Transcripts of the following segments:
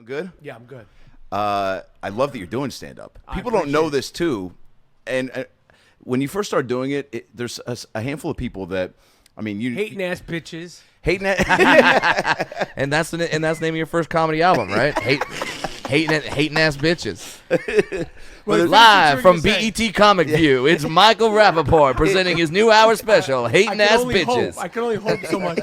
Doing good? Yeah, I'm good. I love that you're doing stand-up. People don't know this, too. And when you first start doing it, there's a handful of people that, I mean, you hating ass bitches. Hating and that's the name of your first comedy album, right? Hating ass bitches. Well, live from BET Comic View, it's Michael Rappaport presenting his new hour special, Hating Ass Bitches. I can only hope so much.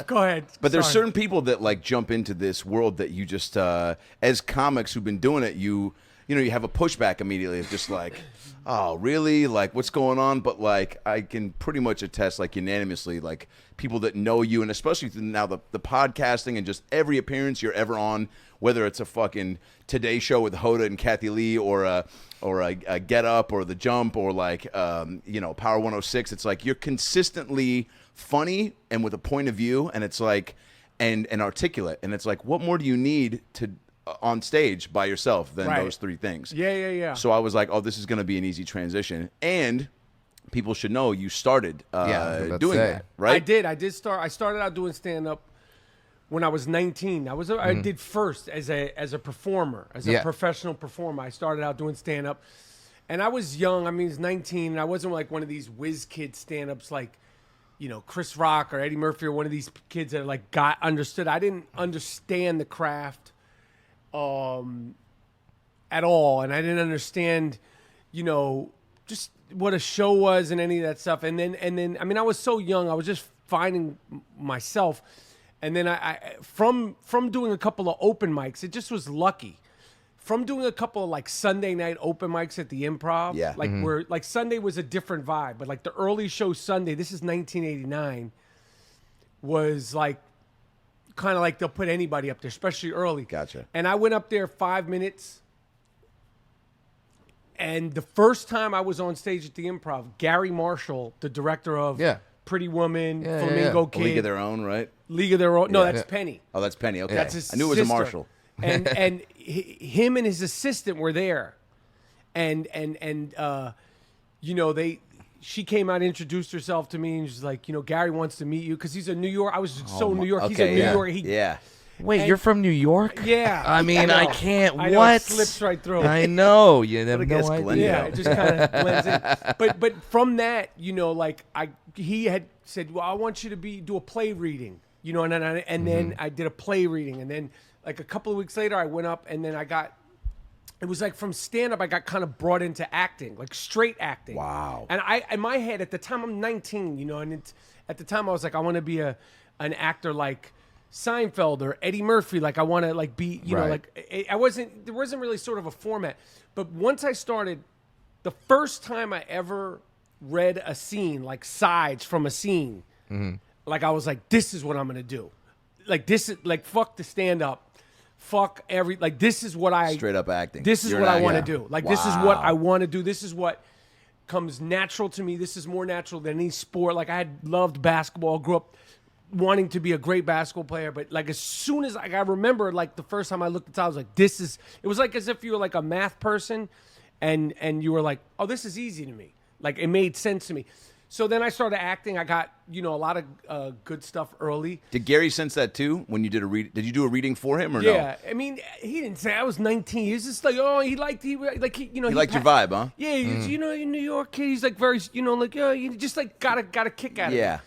Go ahead. But there's certain people that like jump into this world that you just, as comics who've been doing it, you have a pushback immediately of just like, oh, really? Like, what's going on? But like, I can pretty much attest, like, unanimously, like, people that know you, and especially now the podcasting and just every appearance you're ever on, whether it's a fucking Today Show with Hoda and Kathy Lee, or a Get Up, or The Jump, or like Power 106. It's like you're consistently funny and with a point of view, and it's like and articulate, and it's like, what more do you need to on stage by yourself than those three things? Yeah. So I was like, oh, this is going to be an easy transition, and people should know you started doing that, right? I started out doing stand up when I was 19. I did first as a performer, as a professional performer. I started out doing stand up, and I was young. I mean, I was 19, and I wasn't like one of these whiz kid stand ups like, Chris Rock or Eddie Murphy, or one of these kids that like understood. I didn't understand the craft at all, and I didn't understand, just what a show was and any of that stuff. And then I mean, I was so young, I was just finding myself. And then I from doing a couple of open mics, it just was lucky. From doing a couple of like Sunday night open mics at the Improv, where like Sunday was a different vibe, but like the early show Sunday, this is 1989, was like kind of like they'll put anybody up there, especially early. Gotcha. And I went up there 5 minutes. And the first time I was on stage at the Improv, Garry Marshall, the director of Pretty Woman, Flamingo Kid. League of Their Own, right? League of Their Own. No, that's Penny. Oh, that's Penny. Okay. That's his I knew it was sister. a Marshall. And him and his assistant were there. And she came out and introduced herself to me, and she's like, Garry wants to meet you, because he's a New York. I was New York. He's a New York. Wait, you're from New York? Yeah. I mean, I can't. I know, what? it slips right through. I know. You have no idea. Yeah, it just kind of blends in. But from that, he had said, well, I want you to do a play reading, and then I did a play reading, and then like a couple of weeks later, I went up, and then it was like from stand-up, I got kind of brought into acting, like straight acting. Wow. And in my head, at the time, I'm 19, and at the time, I was like, I want to be an actor like Seinfeld or Eddie Murphy. Like, I want to like be, there wasn't really sort of a format. But once I started, the first time I ever read a scene, like sides from a scene, like I was like, this is what I'm going to do. Like, this is like, fuck the stand-up. Fuck this is what straight up acting. This is what I want to do. Like, this is what I want to do. This is what comes natural to me. This is more natural than any sport. Like, I had loved basketball, grew up wanting to be a great basketball player, but like as soon as I remember, like the first time I looked at the top, I was like, it was like as if you were like a math person and you were like, oh, this is easy to me. Like, it made sense to me. So then I started acting. I got, a lot of good stuff early. Did Garry sense that too when you did a read? Did you do a reading for him or no? Yeah, I mean, he didn't say I was 19. He was just like, oh, he liked your vibe, huh? Yeah, in New York kid, he's like very, you just like got a kick out of it. Yeah.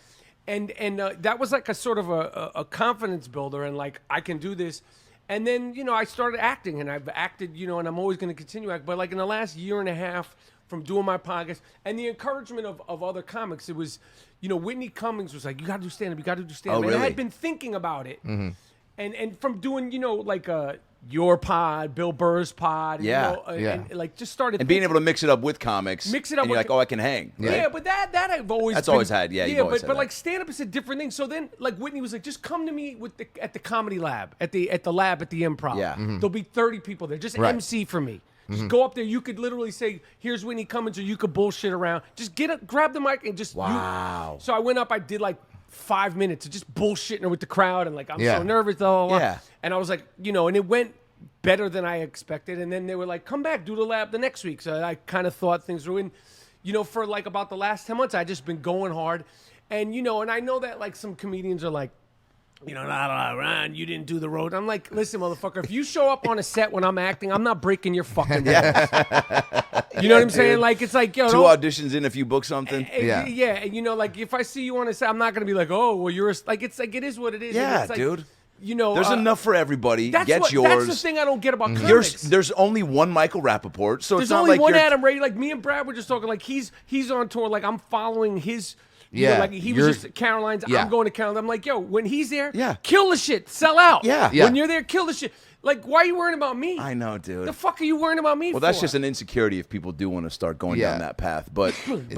And that was like a sort of a confidence builder, and like, I can do this. And then, I started acting, and I've acted, and I'm always going to continue acting. But like in the last year and a half from doing my podcast and the encouragement of other comics, it was, Whitney Cummings was like, you got to do stand-up, you got to do stand-up. Oh, really? And I had been thinking about it. And from doing, like your pod, Bill Burr's pod, and like just started being able to mix it up with comics. Mix it up, and you're like, oh, I can hang. Right? Yeah, but that I've always always had. Yeah, you've always had but that. like stand up is a different thing. So then like Whitney was like, just come to me at the comedy lab at the lab at the Improv. Yeah, there'll be 30 people there. Just MC for me. Just go up there. You could literally say, "Here's Whitney Cummings," or you could bullshit around. Just grab the mic and just. Wow. So I went up. I did like 5 minutes of just bullshitting her with the crowd, and like I'm so nervous, blah, blah, blah. Yeah. And I was like, and it went better than I expected. And then they were like, "Come back, do the lab the next week." So I kind of thought things were in, for like about the last 10 months, I just been going hard, and and I know that like some comedians are like, Ryan, you didn't do the road. I'm like, listen, motherfucker, if you show up on a set when I'm acting, I'm not breaking your fucking rules. You know what I'm saying? Like, it's like, yo, 2 auditions in if you book something. Yeah, and like if I see you on a set, I'm not gonna be like, oh, well, you're like, it's like it is what it is. Yeah, it's like, dude. There's enough for everybody. That's Get yours. That's the thing I don't get about comics. There's only one Michael Rappaport, so there's it's not only like one you're... Adam Ray. Like me and Brad were just talking. Like he's on tour. Like I'm following his. Like he was just at Caroline's. Yeah. I'm going to Caroline's. I'm like, yo, when he's there, Yeah. kill the shit, sell out. Yeah. When you're there, kill the shit. Like, why are you worrying about me? I know, dude. The fuck are you worrying about me Well, for? that's just an insecurity if people do want to start going down that path. But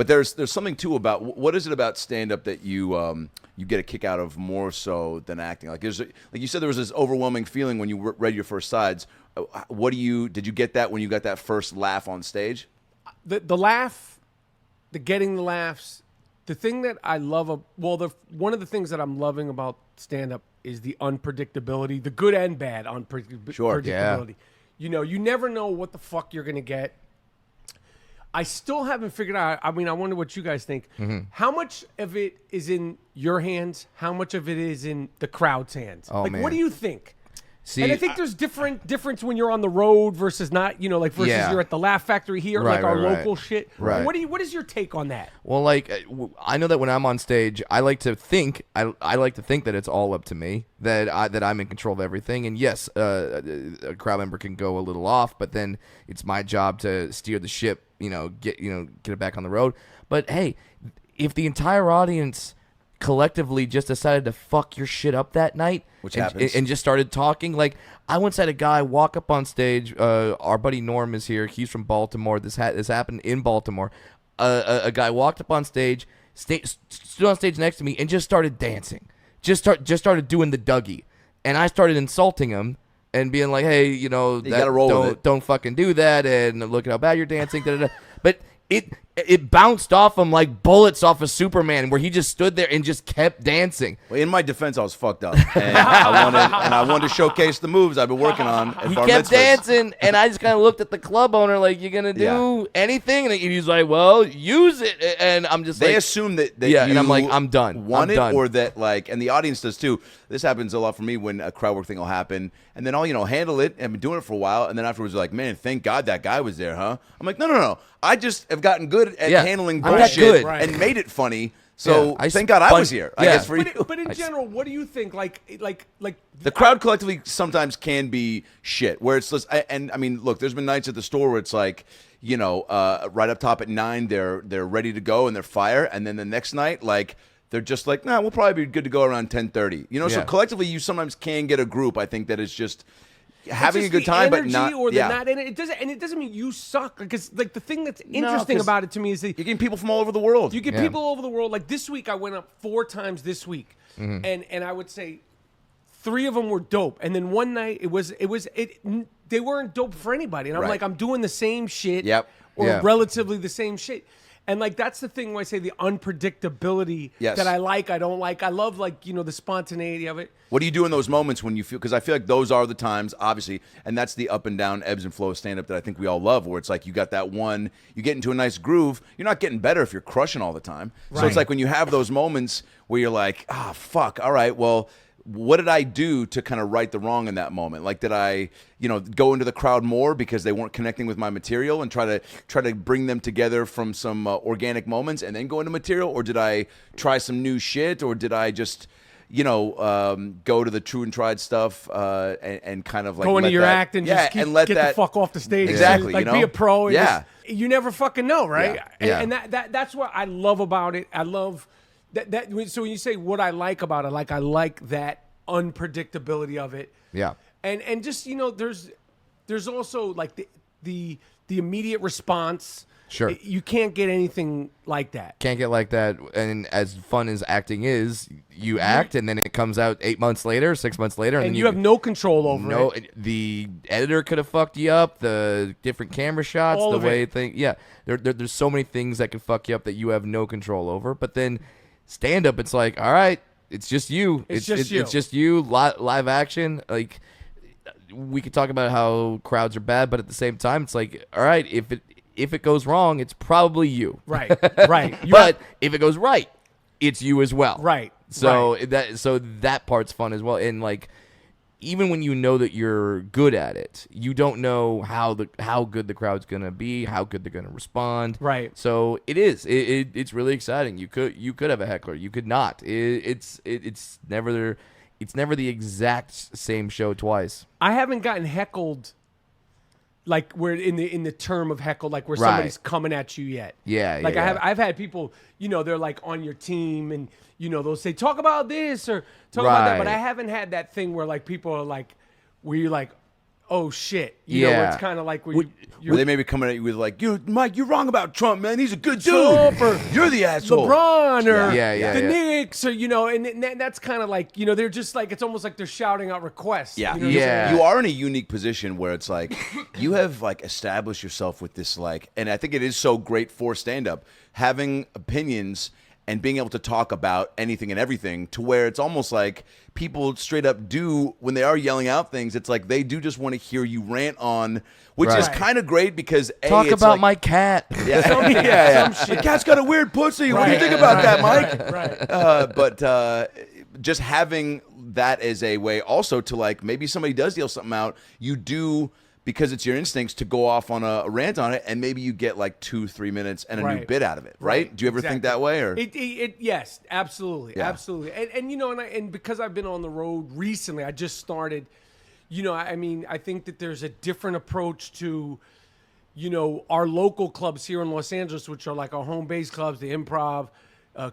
there's something too about what is it about stand up that you get a kick out of more so than acting? Like like you said, there was this overwhelming feeling when you read your first sides. Did you get that when you got that first laugh on stage? The laugh, the getting the laughs. The thing that I love, one of the things that I'm loving about stand-up is the unpredictability, the good and bad unpredictability. Yeah. You never know what the fuck you're going to get. I still haven't figured out, I wonder what you guys think. Mm-hmm. How much of it is in your hands? How much of it is in the crowd's hands? Oh, man. What do you think? See, And I think there's difference when you're on the road versus not, versus you're at the Laugh Factory here, Right, like our right, local right. shit. Right. What is your take on that? Well, I know that when I'm on stage, I like to think that it's all up to me, that I'm in control of everything. And yes, a crowd member can go a little off, but then it's my job to steer the ship, get it back on the road. But hey, if the entire audience collectively just decided to fuck your shit up that night, which happens, and just started talking. Like, I once had a guy walk up on stage. Our buddy Norm is here. He's from Baltimore. This happened in Baltimore. A guy walked up on stage, stood on stage next to me, and just started dancing. Just started doing the Dougie, and I started insulting him and being like, "Hey, you gotta roll with it. Don't fucking do that." And look at how bad you're dancing. But it bounced off him like bullets off of Superman, where he just stood there and just kept dancing. Well, in my defense, I was fucked up, and I wanted to showcase the moves I've been working on. At He bar kept mitzvahs. dancing, and I just kind of looked at the club owner like, "You gonna do anything?" And he's like, "Well, use it." And I'm just they like, assume that yeah, you and I'm like, "I'm done. Want I'm it, done." or that and the audience does too. This happens a lot for me when a crowd work thing will happen, and then I'll handle it. And I've been doing it for a while, and then afterwards, like, man, thank God that guy was there, huh? I'm like, no. I just have gotten good at handling I'm that bullshit good. and made it funny. So Yeah, thank God I was here. I guess for you. But in general, what do you think? Like The crowd collectively sometimes can be shit. Where it's just, and I mean, look, there's been nights at the store where it's like, right up top at 9, they're ready to go and they're fire, and then the next night, like, they're just like, nah, we'll probably be good to go around 10:30. So collectively, you sometimes can get a group. I think that is just having a good time, but not. Or not in it. It doesn't mean you suck. Because like the thing that's interesting 'cause about it to me is that you're getting people from all over the world. you get people all over the world. Like this week, I went up 4 times this week, and I would say 3 of them were dope, and then one night they weren't dope for anybody, and I'm like, I'm doing the same shit, or relatively the same shit. And like that's the thing when I say the unpredictability that I like, I don't like. I love the spontaneity of it. What do you do in those moments when you feel? Because I feel like those are the times, obviously, and that's the up and down ebbs and flows stand up that I think we all love. Where it's like you got that one, you get into a nice groove. You're not getting better if you're crushing all the time. So it's like when you have those moments where you're like, fuck, all right, well, what did I do to kind of right the wrong in that moment? Like, did I, go into the crowd more because they weren't connecting with my material and try to bring them together from some organic moments and then go into material? Or did I try some new shit? Or did I just, go to the true and tried stuff and kind of like go into your that, act and just get the fuck off the stage. Exactly. Like be a pro. And you never fucking know, right? Yeah. And that's what I love about it. I love that. So when you say what I like about it, I like that unpredictability of it. Yeah. And just there's also like the immediate response. Sure. You can't get anything like that. Can't get like that. And as fun as acting is, you act and then it comes out 8 months later, 6 months later. And then you have no control over it. The editor could have fucked you up, the different camera shots, All the of way it. thing. Yeah. There's so many things that can fuck you up that you have no control over. But then stand up, it's like, all right, it's just you. It's just you. Live action. Like, we could talk about how crowds are bad, but at the same time, it's like, all right, if it goes wrong, it's probably you. Right. But if it goes right, it's you as well. Right. So that part's fun as well. And like, even when you know that you're good at it, you don't know how good the crowd's gonna be, how good they're gonna respond. Right. So it's really exciting. You could have a heckler. You could not. It's never the exact same show twice. I haven't gotten heckled, like we're in the term of heckle, like where Right. somebody's coming at you yet. Yeah. Like yeah. I've had people, they're like on your team and they'll say talk about this or talk about that, but Right. I haven't had that thing where like people are like, where you're like, oh shit, Yeah. it's kind of like where Where you're they may be coming at you with like, Mike, you're wrong about Trump, man. He's a good dude. Trump or You're the asshole. LeBron or Yeah. the Knicks or and that's kind of like they're just like, it's almost like they're shouting out requests. Yeah. You know what I'm Yeah. saying? You are in a unique position where it's like you have like established yourself with this and I think it is so great for stand-up, having opinions and being able to talk about anything and everything, to where it's almost like people straight up do, when they are yelling out things, it's like they do just want to hear you rant on, which is Right. kind of great because Talk it's about like, my cat. yeah, Something, yeah. some shit. The cat's got a weird pussy. What do you Right. think about that, Mike? Right. But just having that as a way also to like, maybe somebody does yell something out, you do, because it's your instincts to go off on a rant on it, and maybe you get like 2-3 minutes and a new Right. bit out of it, right? Do you ever think Exactly. that way? Or Yes, absolutely, Yeah. absolutely. And because I've been on the road recently, I just started. I think that there's a different approach to, our local clubs here in Los Angeles, which are like our home base clubs, the Improv,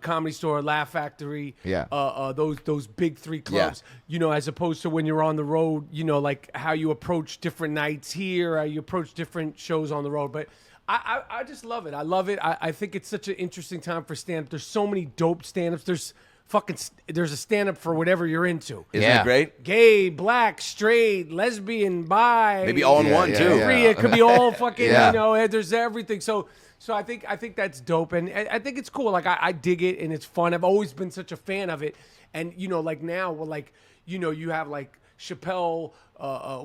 Comedy Store, Laugh Factory, Yeah. those big three clubs, as opposed to when you're on the road, like how you approach different nights here, how you approach different shows on the road. But I just love it. I love it. I think it's such an interesting time for stand-up. There's so many dope stand-ups. There's a stand-up for whatever you're into. isn't Yeah. it great? Gay, black, straight, lesbian, bi. Maybe all in Yeah, one yeah, too. yeah. Free. It could be all fucking, Yeah. there's everything. So I think that's dope. And I think it's cool. Like, I dig it and it's fun. I've always been such a fan of it. And, like now, we're like, you have like Chappelle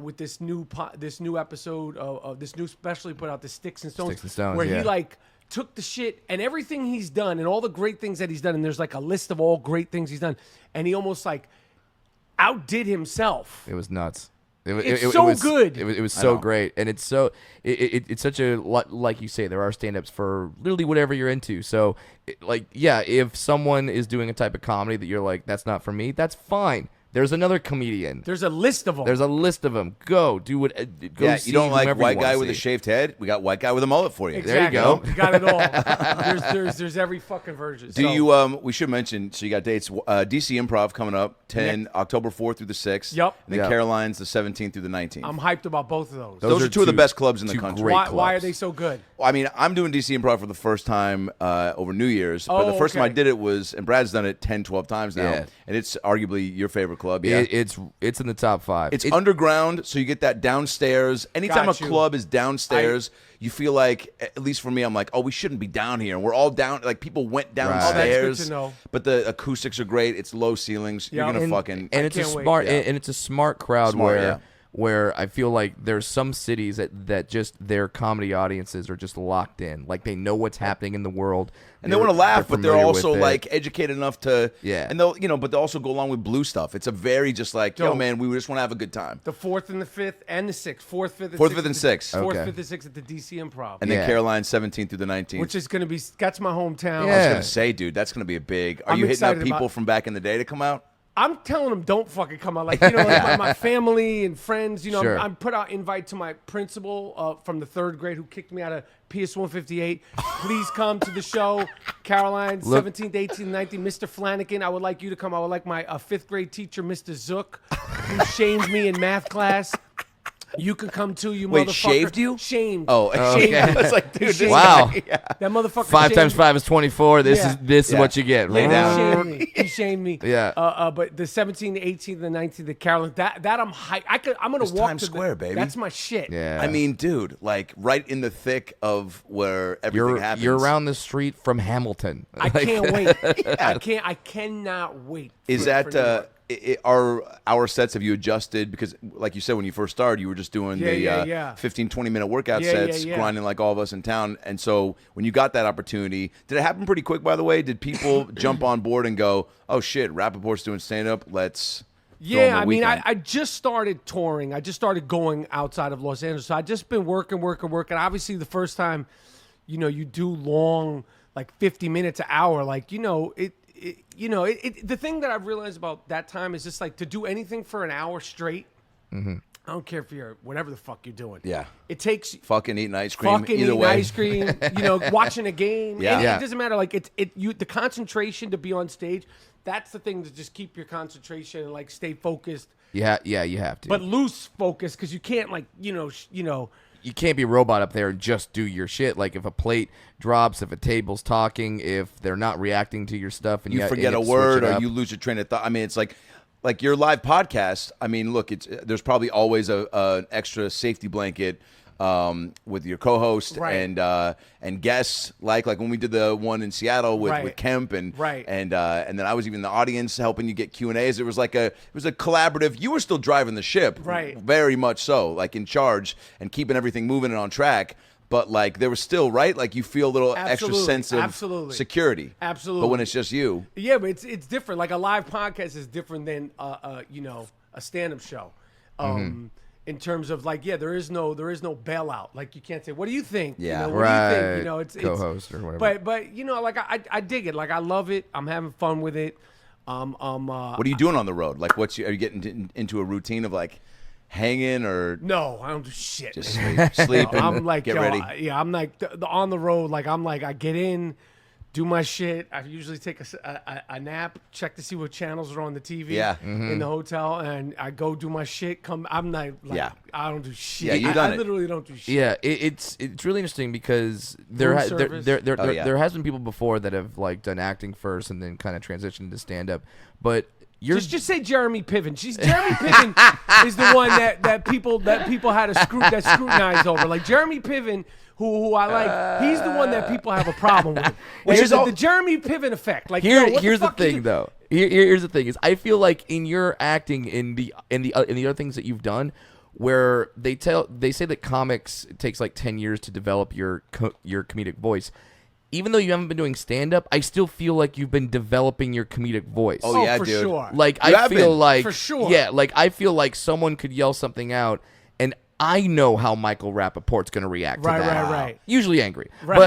with this new episode of this new special he put out, the Sticks and Stones, Sticks and Stones, where yeah. he like took the shit and everything he's done and all the great things that he's done. And there's like a list of all great things he's done. And he almost like outdid himself. It was nuts. It's so good. It was so great, and it's so it's such a, like you say, there are stand-ups for literally whatever you're into. So, if someone is doing a type of comedy that you're like, that's not for me, that's fine. There's another comedian. There's a list of them. There's a list of them. Go do what. Go Yeah, see you don't like whomever white you guy wanna with a see. shaved head? We got white guy with a mullet for you. Exactly. There you go. You got it all. There's every fucking version. Do you? We should mention. So you got dates. DC Improv coming up, October 4th through the 6th. Yep. And then Yep. Caroline's the 17th through the 19th. I'm hyped about both of those. Those are two of the best clubs in the two country. great Why are clubs. they so good? I mean, I'm doing DC Improv for the first time over New Year's, but the Oh, first time I okay. did it was, and Brad's done it 10, 12 times now, Yeah. and it's arguably your favorite club. Yeah. It's in the top 5. It's underground, so you get that downstairs. Anytime Got a you. club is downstairs, you feel like, at least for me, I'm like, oh, we shouldn't be down here. And we're all down, like people went downstairs. good to know. But the acoustics are great. It's low ceilings. Yeah. You're gonna And- fucking. and it's a can't wait. smart Yeah. and it's a smart crowd Smart, where yeah. where I feel like there's some cities that just their comedy audiences are just locked in, like they know what's happening in the world, and they want to laugh, but they're familiar also with it. like educated enough to, Yeah. And they'll, but they also go along with blue stuff. It's a very just like, yo, Dope. man, we just want to have a good time. The 4th and the 5th and the 6th. 4th, 5th, and 4th, 6th. 5th, and 6th. 4th, Okay. 5th, and 6th at the DC Improv. And then Yeah. Caroline's 17th through the 19th. which is going to be, that's my hometown. I was Yeah. gonna say, dude, that's gonna be a big. Are I'm you hitting up excited people about- from back in the day to come out? I'm telling them don't fucking come out. Like, like my family and friends, Sure. I'm put out invite to my principal from the 3rd grade who kicked me out of PS 158. Please come to the show. Caroline, 17th, 18th, 19th. Mr. Flanagan, I would like you to come. I would like my 5th grade teacher, Mr. Zook, who shamed me in math class. You can come too, you Wait, motherfucker. shaved you? Shamed. Oh, Shamed okay. me. I was like, dude, this Wow. guy, yeah. That motherfucker 5 shamed times me. 5 is 24. This Yeah. is what you get. Lay down. He shamed me. He shamed me. Yeah. But the 17th, 18th, and 19th, the Carolyn, that I'm hyped. I'm gonna It's walk Times to Square, baby. That's my shit. Yeah. I mean, dude, like right in the thick of where everything happens. You're around the street from Hamilton. I can't wait. I cannot wait. Is for that New York. our sets, have you adjusted? Because like you said, when you first started, you were just doing 15, 20-minute workout sets, grinding like all of us in town. And so when you got that opportunity, did it happen pretty quick, by the way? Did people jump on board and go, oh shit, Rapaport's doing stand-up, let's Yeah, I mean, I just started touring. I just started going outside of Los Angeles. So I just been working. Obviously, the first time, you do long, like 50 minutes, an hour, like, the thing that I've realized about that time is just like to do anything for an hour straight. Mm-hmm. I don't care if you're whatever the fuck you're doing. Yeah. It takes fucking eating ice cream. Either way. Ice cream, watching a game. Yeah. It doesn't matter. Like the concentration to be on stage. That's the thing, to just keep your concentration and like stay focused. Yeah, you have to. But loose focus, because you can't like you can't be a robot up there and just do your shit. Like if a plate drops, if a table's talking, if they're not reacting to your stuff, and you forget a word or you lose your train of thought. I mean, it's like your live podcast. I mean, look, there's probably always an extra safety blanket with your co-host and guests, like when we did the one in Seattle with Kemp and then I was even in the audience helping you get Q&As. It was like it was a collaborative. You were still driving the ship, very much so, like in charge and keeping everything moving and on track. But like there was still like you feel a little extra sense of security. Absolutely. But when it's just you, yeah, but it's different. Like a live podcast is different than a stand-up show. In terms of like, there is no bailout. Like you can't say, what do you think? Yeah, what do you think? It's co-host or whatever. But like I dig it. Like I love it. I'm having fun with it. What are you doing on the road? Like are you getting into a routine of like hanging or? No, I don't do shit. Just sleep and I'm like, get ready. Yeah, I'm like on the road. Like I'm like, I get in, do my shit. I usually take a nap, check to see what channels are on the TV in the hotel, and I go do my shit. I'm not like, I don't do shit. Yeah, you done it. I literally don't do shit. Yeah, it's really interesting because there has been people before that have like done acting first and then kind of transitioned to stand up, but. Just say Jeremy Piven. Jeremy Piven is the one that people had to scrutinize over. Like Jeremy Piven, who I like, he's the one that people have a problem with. Which is the Jeremy Piven effect. Like here's the thing though. Here's the thing is I feel like in your acting in the other things that you've done, where they say that comics it takes like 10 years to develop your comedic voice. Even though you haven't been doing stand-up, I still feel like you've been developing your comedic voice. Oh yeah, for dude. sure. Like I feel like for sure. Yeah, like I feel like someone could yell something out, and I know how Michael Rapaport's going to react to that. Right. Usually angry, right.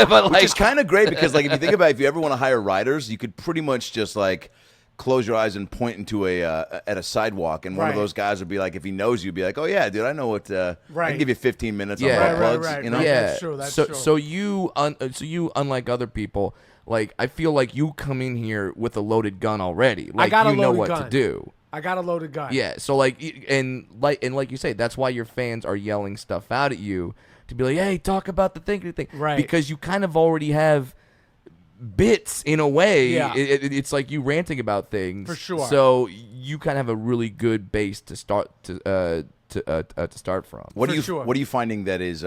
but Which is kind of great because like if you think about it, if you ever want to hire writers, you could pretty much just like close your eyes and point into at a sidewalk, and one of those guys would be like, if he knows you, be like, oh yeah, dude, I know what. I can give you 15 minutes on butt plugs. You know? Yeah, that's true. That's true. So you unlike other people, like I feel like you come in here with a loaded gun already. Like you know what to do. I got a loaded gun. Yeah. So like you say, that's wwhy your fans are yelling stuff out at you to be like, hey, talk about the thing. Right. Because you kind of already have bits in a way. Yeah. It's like you ranting about things for sure. So you kind of have a really good base to start to start from. What are you finding that is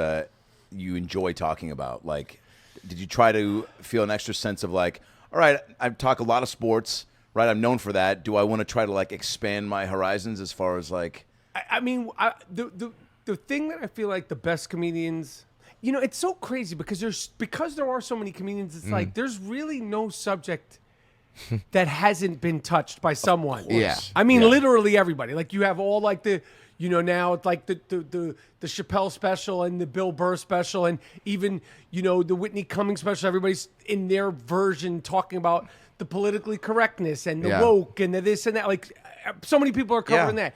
you enjoy talking about? Like, did you try to feel an extra sense of like, all right, I talk a lot of sports, right? I'm known for that. Do I want to try to like expand my horizons as far as like? I mean, the thing that I feel like the best comedians. It's so crazy because there are so many comedians. It's like there's really no subject that hasn't been touched by someone. Yeah, I mean literally everybody. Like you have all like the now it's like the Chappelle special and the Bill Burr special and even the Whitney Cummings special. Everybody's in their version talking about the politically correctness and the woke and the this and that. Like so many people are covering that.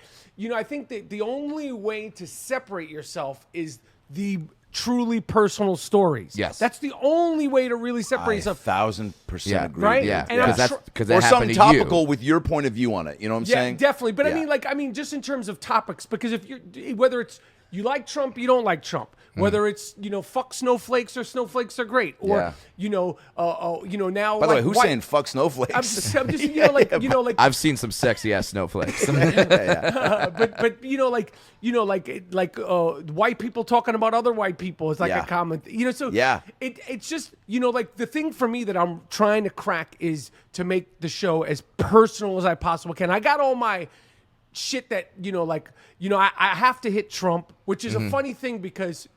I think that the only way to separate yourself is the truly personal stories. Yes, that's the only way to really separate yourself. 1,000% agree. Right? Yeah, because or something topical with your point of view on it. You know what I'm saying? Yeah, definitely. But I mean, just in terms of topics, because if you're whether it's you like Trump, you don't like Trump. Whether it's fuck snowflakes or snowflakes are great, or now. By the way, who's saying fuck snowflakes? I'm just I've seen some sexy ass snowflakes. but white people talking about other white people is like a common so it's just like the thing for me that I'm trying to crack is to make the show as personal as I possibly can. I got all my shit that I have to hit Trump, which is a funny thing because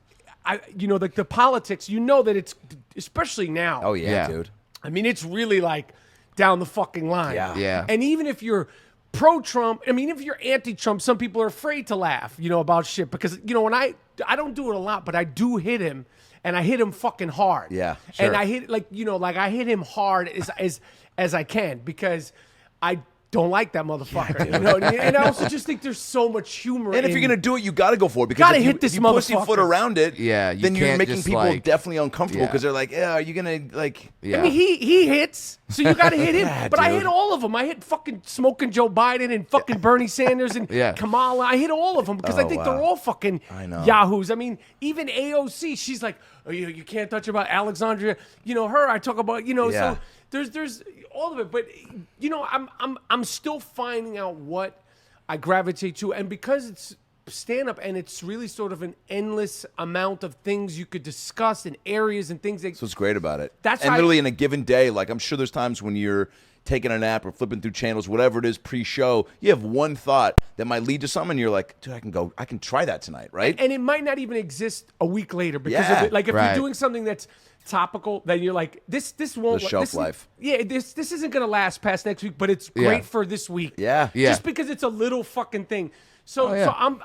like the politics, that it's especially now. Oh yeah, dude. I mean, it's really like down the fucking line. Yeah. And even if you're pro-Trump, I mean, if you're anti-Trump, some people are afraid to laugh, about shit because when I don't do it a lot, but I do hit him, and I hit him fucking hard. Yeah, sure. And I hit I hit him hard as I can because I don't like that motherfucker. And I also just think there's so much humor. And if you're gonna do it, you got to go for it because Gotta if hit this you pussyfoot motherfucker around it, then you're can't making just, people like- definitely uncomfortable because they're like, are you gonna like? Yeah. I mean, he hits, so you got to hit him. But I dude. hit all of them. I hit fucking smoking Joe Biden and fucking Bernie Sanders and Kamala. I hit all of them because I think they're all fucking yahoos. I mean, even AOC, she's like, oh, you can't touch about Alexandria. Her. I talk about, so there's all of it. But I'm still finding out what I gravitate to, and because it's stand-up and it's really sort of an endless amount of things you could discuss and areas and things. So what's great about it. That's and how literally in a given day, like I'm sure there's times when you're taking a nap or flipping through channels, whatever it is, pre-show, you have one thought that might lead to something, and you're like, dude, I can try that tonight, right? And it might not even exist a week later because of it. Like if you're doing something that's topical, then you're like, this won't. The shelf life. This isn't gonna last past next week, but it's great for this week. Yeah. Just because it's a little fucking thing. So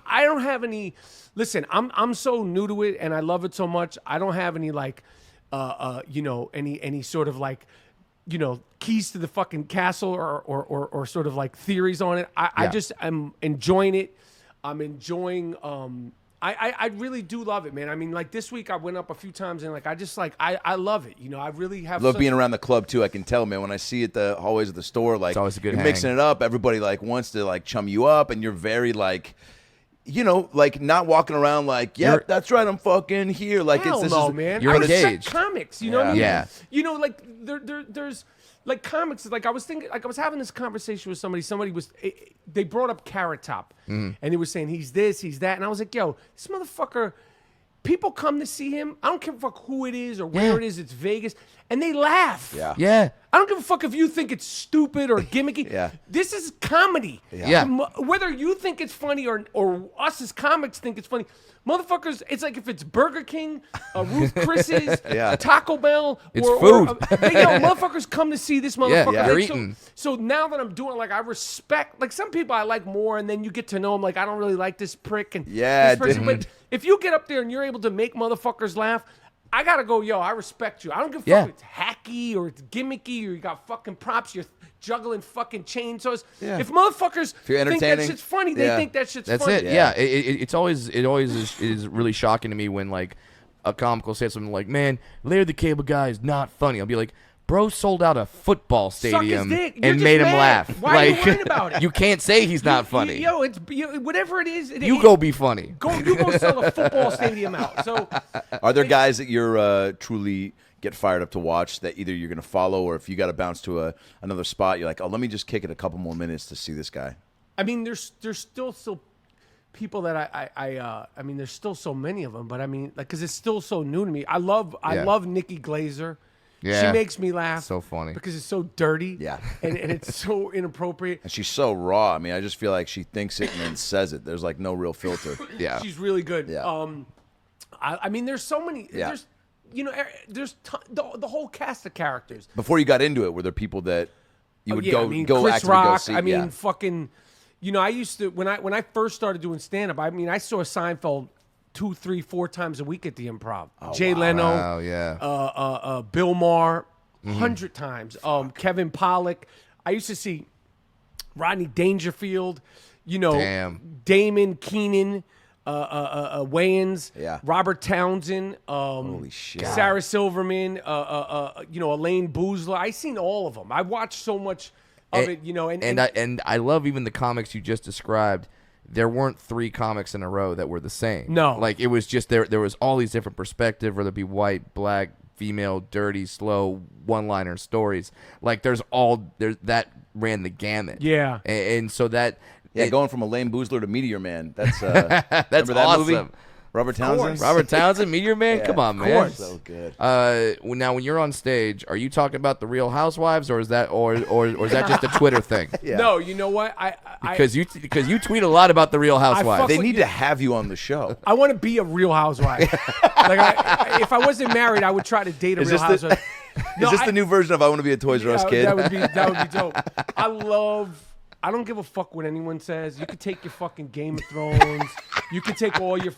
I don't have any. Listen, I'm so new to it and I love it so much. I don't have any like, any sort of like, keys to the fucking castle or sort of like theories on it. I just am enjoying it. I'm enjoying. I really do love it, man. I mean, like this week I went up a few times and like I love it. I really have. Love being around the club too. I can tell, man. When I see it the hallways of the store, like it's always a good you're hang. mixing it up. Everybody like wants to like chum you up, and you're very like, like not walking around like, that's right, I'm fucking here. Like Hell this no, is, man. you're I respect engaged. comics, you know what I mean? Yeah. Like there's like comics. Like I was thinking, like I was having this conversation with somebody. Somebody was they brought up Carrot Top, and he was saying he's this, he's that, and I was like, yo, this motherfucker. People come to see him. I don't give a fuck who it is or where it is. It's Vegas, and they laugh. Yeah. I don't give a fuck if you think it's stupid or gimmicky. This is comedy. Whether you think it's funny or us as comics think it's funny, motherfuckers. It's like if it's Burger King, Ruth Chris's, Taco Bell, It's food. Motherfuckers come to see this motherfucker. Yeah, you're Like, eating. So now that I'm doing, like, I respect. Like some people I like more, and then you get to know them. Like I don't really like this prick and this person. dude. But if you get up there and you're able to make motherfuckers laugh, I gotta go, yo, I respect you. I don't give a fuck if it's hacky or it's gimmicky or you got fucking props, you're juggling fucking chainsaws. If motherfuckers you're think that entertaining, shit's funny, they think that shit's That's funny. it. Yeah. It always is really shocking to me when like a comic will say something like, "Man, Larry the Cable Guy is not funny." I'll be like, bro sold out a football stadium dick. You're and just made him mad. laugh. Why are you worrying about it? You can't say he's not funny. Yo, it's whatever it is. You go be funny. You go sell a football stadium out. So Are there guys that you're truly get fired up to watch that either you're going to follow or if you got to bounce to another spot, you're like, oh, let me just kick it a couple more minutes to see this guy? I mean, there's still people that I mean, there's still so many of them, but I mean, like, because it's still so new to me. I love Nikki Glazer. Yeah. She makes me laugh. So funny. Because it's so dirty. Yeah. And it's so inappropriate. And she's so raw. I mean, I just feel like she thinks it and then says it. There's like no real filter. Yeah. She's really good. Yeah. I mean, there's so many. Yeah. There's the whole cast of characters. Before you got into it, were there people that you would go Chris actively Rock. go see? I mean, fucking. I used to when I first started doing stand up. I mean, I saw Seinfeld 2, 3, 4 times a week at the Improv. Jay Leno. Wow, yeah. Bill Maher, 100 times. Kevin Pollak. I used to see Rodney Dangerfield. Damn. Damon Keenan. Wayans, Robert Townsend, Holy shit. Sarah Silverman, Elaine Boozler. I seen all of them. I watched so much of it, And I love even the comics you just described. there weren't 3 comics in a row that were the same. No. Like, it was just there was all these different perspectives, whether it be white, black, female, dirty, slow, one-liner stories. Like, there's that ran the gamut. Yeah. And so that... Yeah, going from a lame boozler to Meteor Man. That's remember that awesome. movie? Robert Townsend? Robert Townsend, Meteor Man? Yeah, Come on, of man. course. So good. Now, when you're on stage, are you talking about the Real Housewives, or is that or is that just a Twitter thing? Yeah. No, you know what? Because you tweet a lot about the Real Housewives. They need to have you on the show. I want to be a Real Housewife. Like, if I wasn't married, I would try to date a Real Housewife. Is this the new version of I Want to Be a Toys R Us Kid? That would be dope. I don't give a fuck what anyone says. You could take your fucking Game of Thrones. You could take all your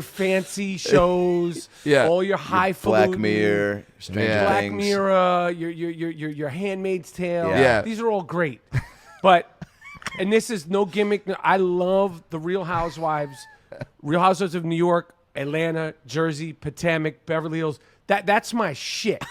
fancy shows. Yeah. All your highfalutin. Black Mirror, Stranger Yeah. Things. Black Mirror. Your Handmaid's Tale. Yeah. These are all great. And this is no gimmick. I love the Real Housewives. Real Housewives of New York, Atlanta, Jersey, Potomac, Beverly Hills. That's my shit.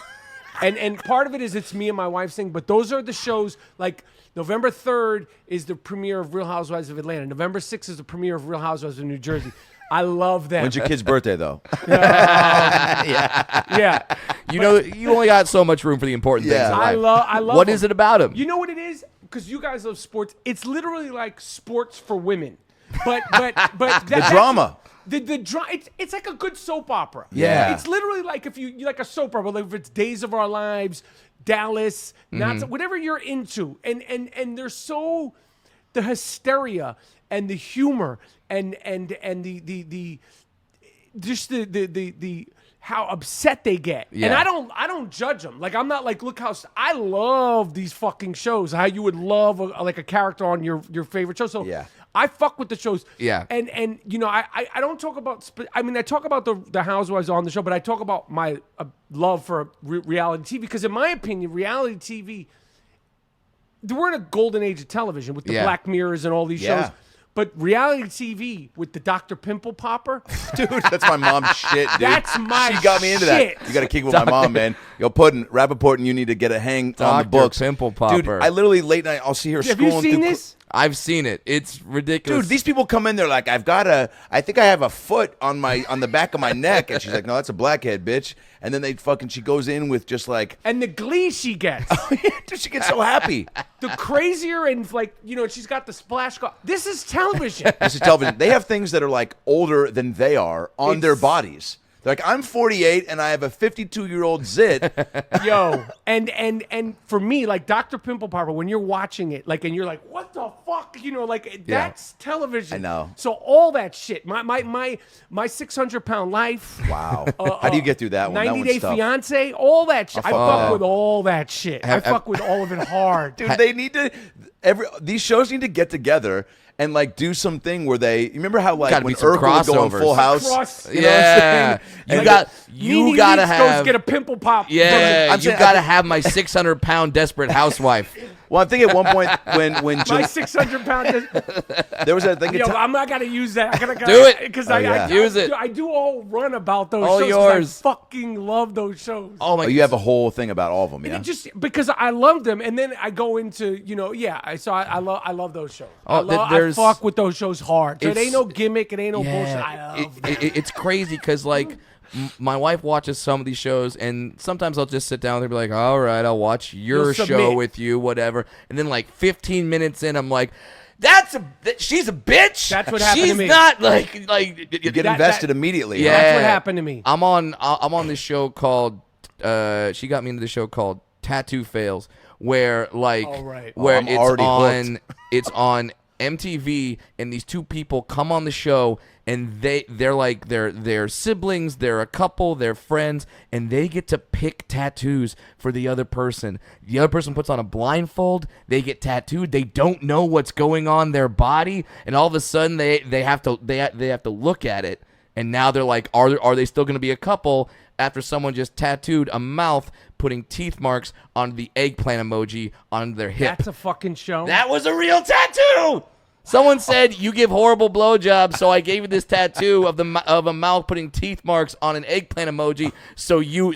And part of it is it's me and my wife's thing, but those are the shows. Like November 3rd is the premiere of Real Housewives of Atlanta. November 6th is the premiere of Real Housewives of New Jersey. I love them. When's your kid's birthday, though? Yeah. You know, you only got so much room for the important things in Yeah. life. I love What them. is it about him? You know what it is? Because you guys love sports. It's literally like sports for women. But the drama. It's like a good soap opera. Yeah. It's literally like if you like a soap opera, like if it's Days of Our Lives, Dallas, whatever you're into, and they're so the hysteria and the humor and the just the how upset they get. Yeah. And I don't judge them. Like, I'm not like, look how I love these fucking shows. How you would love a character on your favorite show. So Yeah. I fuck with the shows. Yeah. And you know, I don't talk about I talk about the housewives on the show, but I talk about my love for reality TV, because in my opinion, reality TV, we're in a golden age of television with the Black Mirrors and all these shows. But reality TV with the Dr. Pimple Popper, Dude, that's my mom's shit, dude. That's my She got me into shit. that. You got to kick with my mom, man. Yo, Puddin', Rappaport, and you need to get a hang on the Dr. books. Pimple Popper. Dude, I literally, late night, I'll see her have scrolling you seen through... this? I've seen it. It's ridiculous. Dude, these people come in, they're like, I think I have a foot on the back of my neck. And she's like, no, that's a blackhead, bitch. And then she goes in with just like... And the glee she gets. Dude, she gets so happy. The crazier and like, you know, she's got the splash. This is television. This is television. They have things that are like older than they are on their bodies. They're like, I'm 48 and I have a 52-year-old zit. Yo, and for me, like Dr. Pimple Popper, when you're watching it, like, and you're like, what the fuck, you know, like that's television. I know. So all that shit, my 600-pound life. Wow. How do you get through that one? 90 That Day one's tough. Fiance, all that shit. I fuck yeah. with all that shit. I fuck with all of it hard. Dude, they need to... These shows need to get together and like do something where you remember how like Gotta when be some Urkel would go on crossovers. Full House? You know what I'm saying? You Nene gotta Leakes have... goes get a pimple pop. Yeah, I'm you saying- gotta have my 600-pound desperate housewife. Well, I'm thinking at one point when My 600-pound. there was a thing. Yo, I'm not gonna use that. I gotta Do it. because Use it. I do a whole run about those All shows. 'Cause yours. I fucking love those shows. Oh my! you have a whole thing about all of them, And yeah. it just because I love them, and then I go into I love those shows. Oh, I there's- fuck with those shows hard. So it It's- ain't no gimmick. It ain't no bullshit. I love them. It's crazy because like my wife watches some of these shows, and sometimes I'll just sit down and be like, "All right, I'll watch your You'll show submit. with you, whatever." And then like 15 minutes in, I'm like, she's a bitch. That's what happened to She's me. not like You get invested immediately. Yeah. huh? That's what happened to me. I'm on this show called she got me into the show called Tattoo Fails, where like Oh, right. where I'm already it's on MTV, and these two people come on the show, and they're like they're siblings, they're a couple, they're friends, and they get to pick tattoos for the other person. The other person puts on a blindfold, they get tattooed, they don't know what's going on their body, and all of a sudden they have to look at it, and now they're like, are they still going to be a couple after someone just tattooed a mouth putting teeth marks on the eggplant emoji on their hip? That's a fucking show. That was a real tattoo. Someone said you give horrible blowjobs, so I gave you this tattoo of a mouth putting teeth marks on an eggplant emoji, so you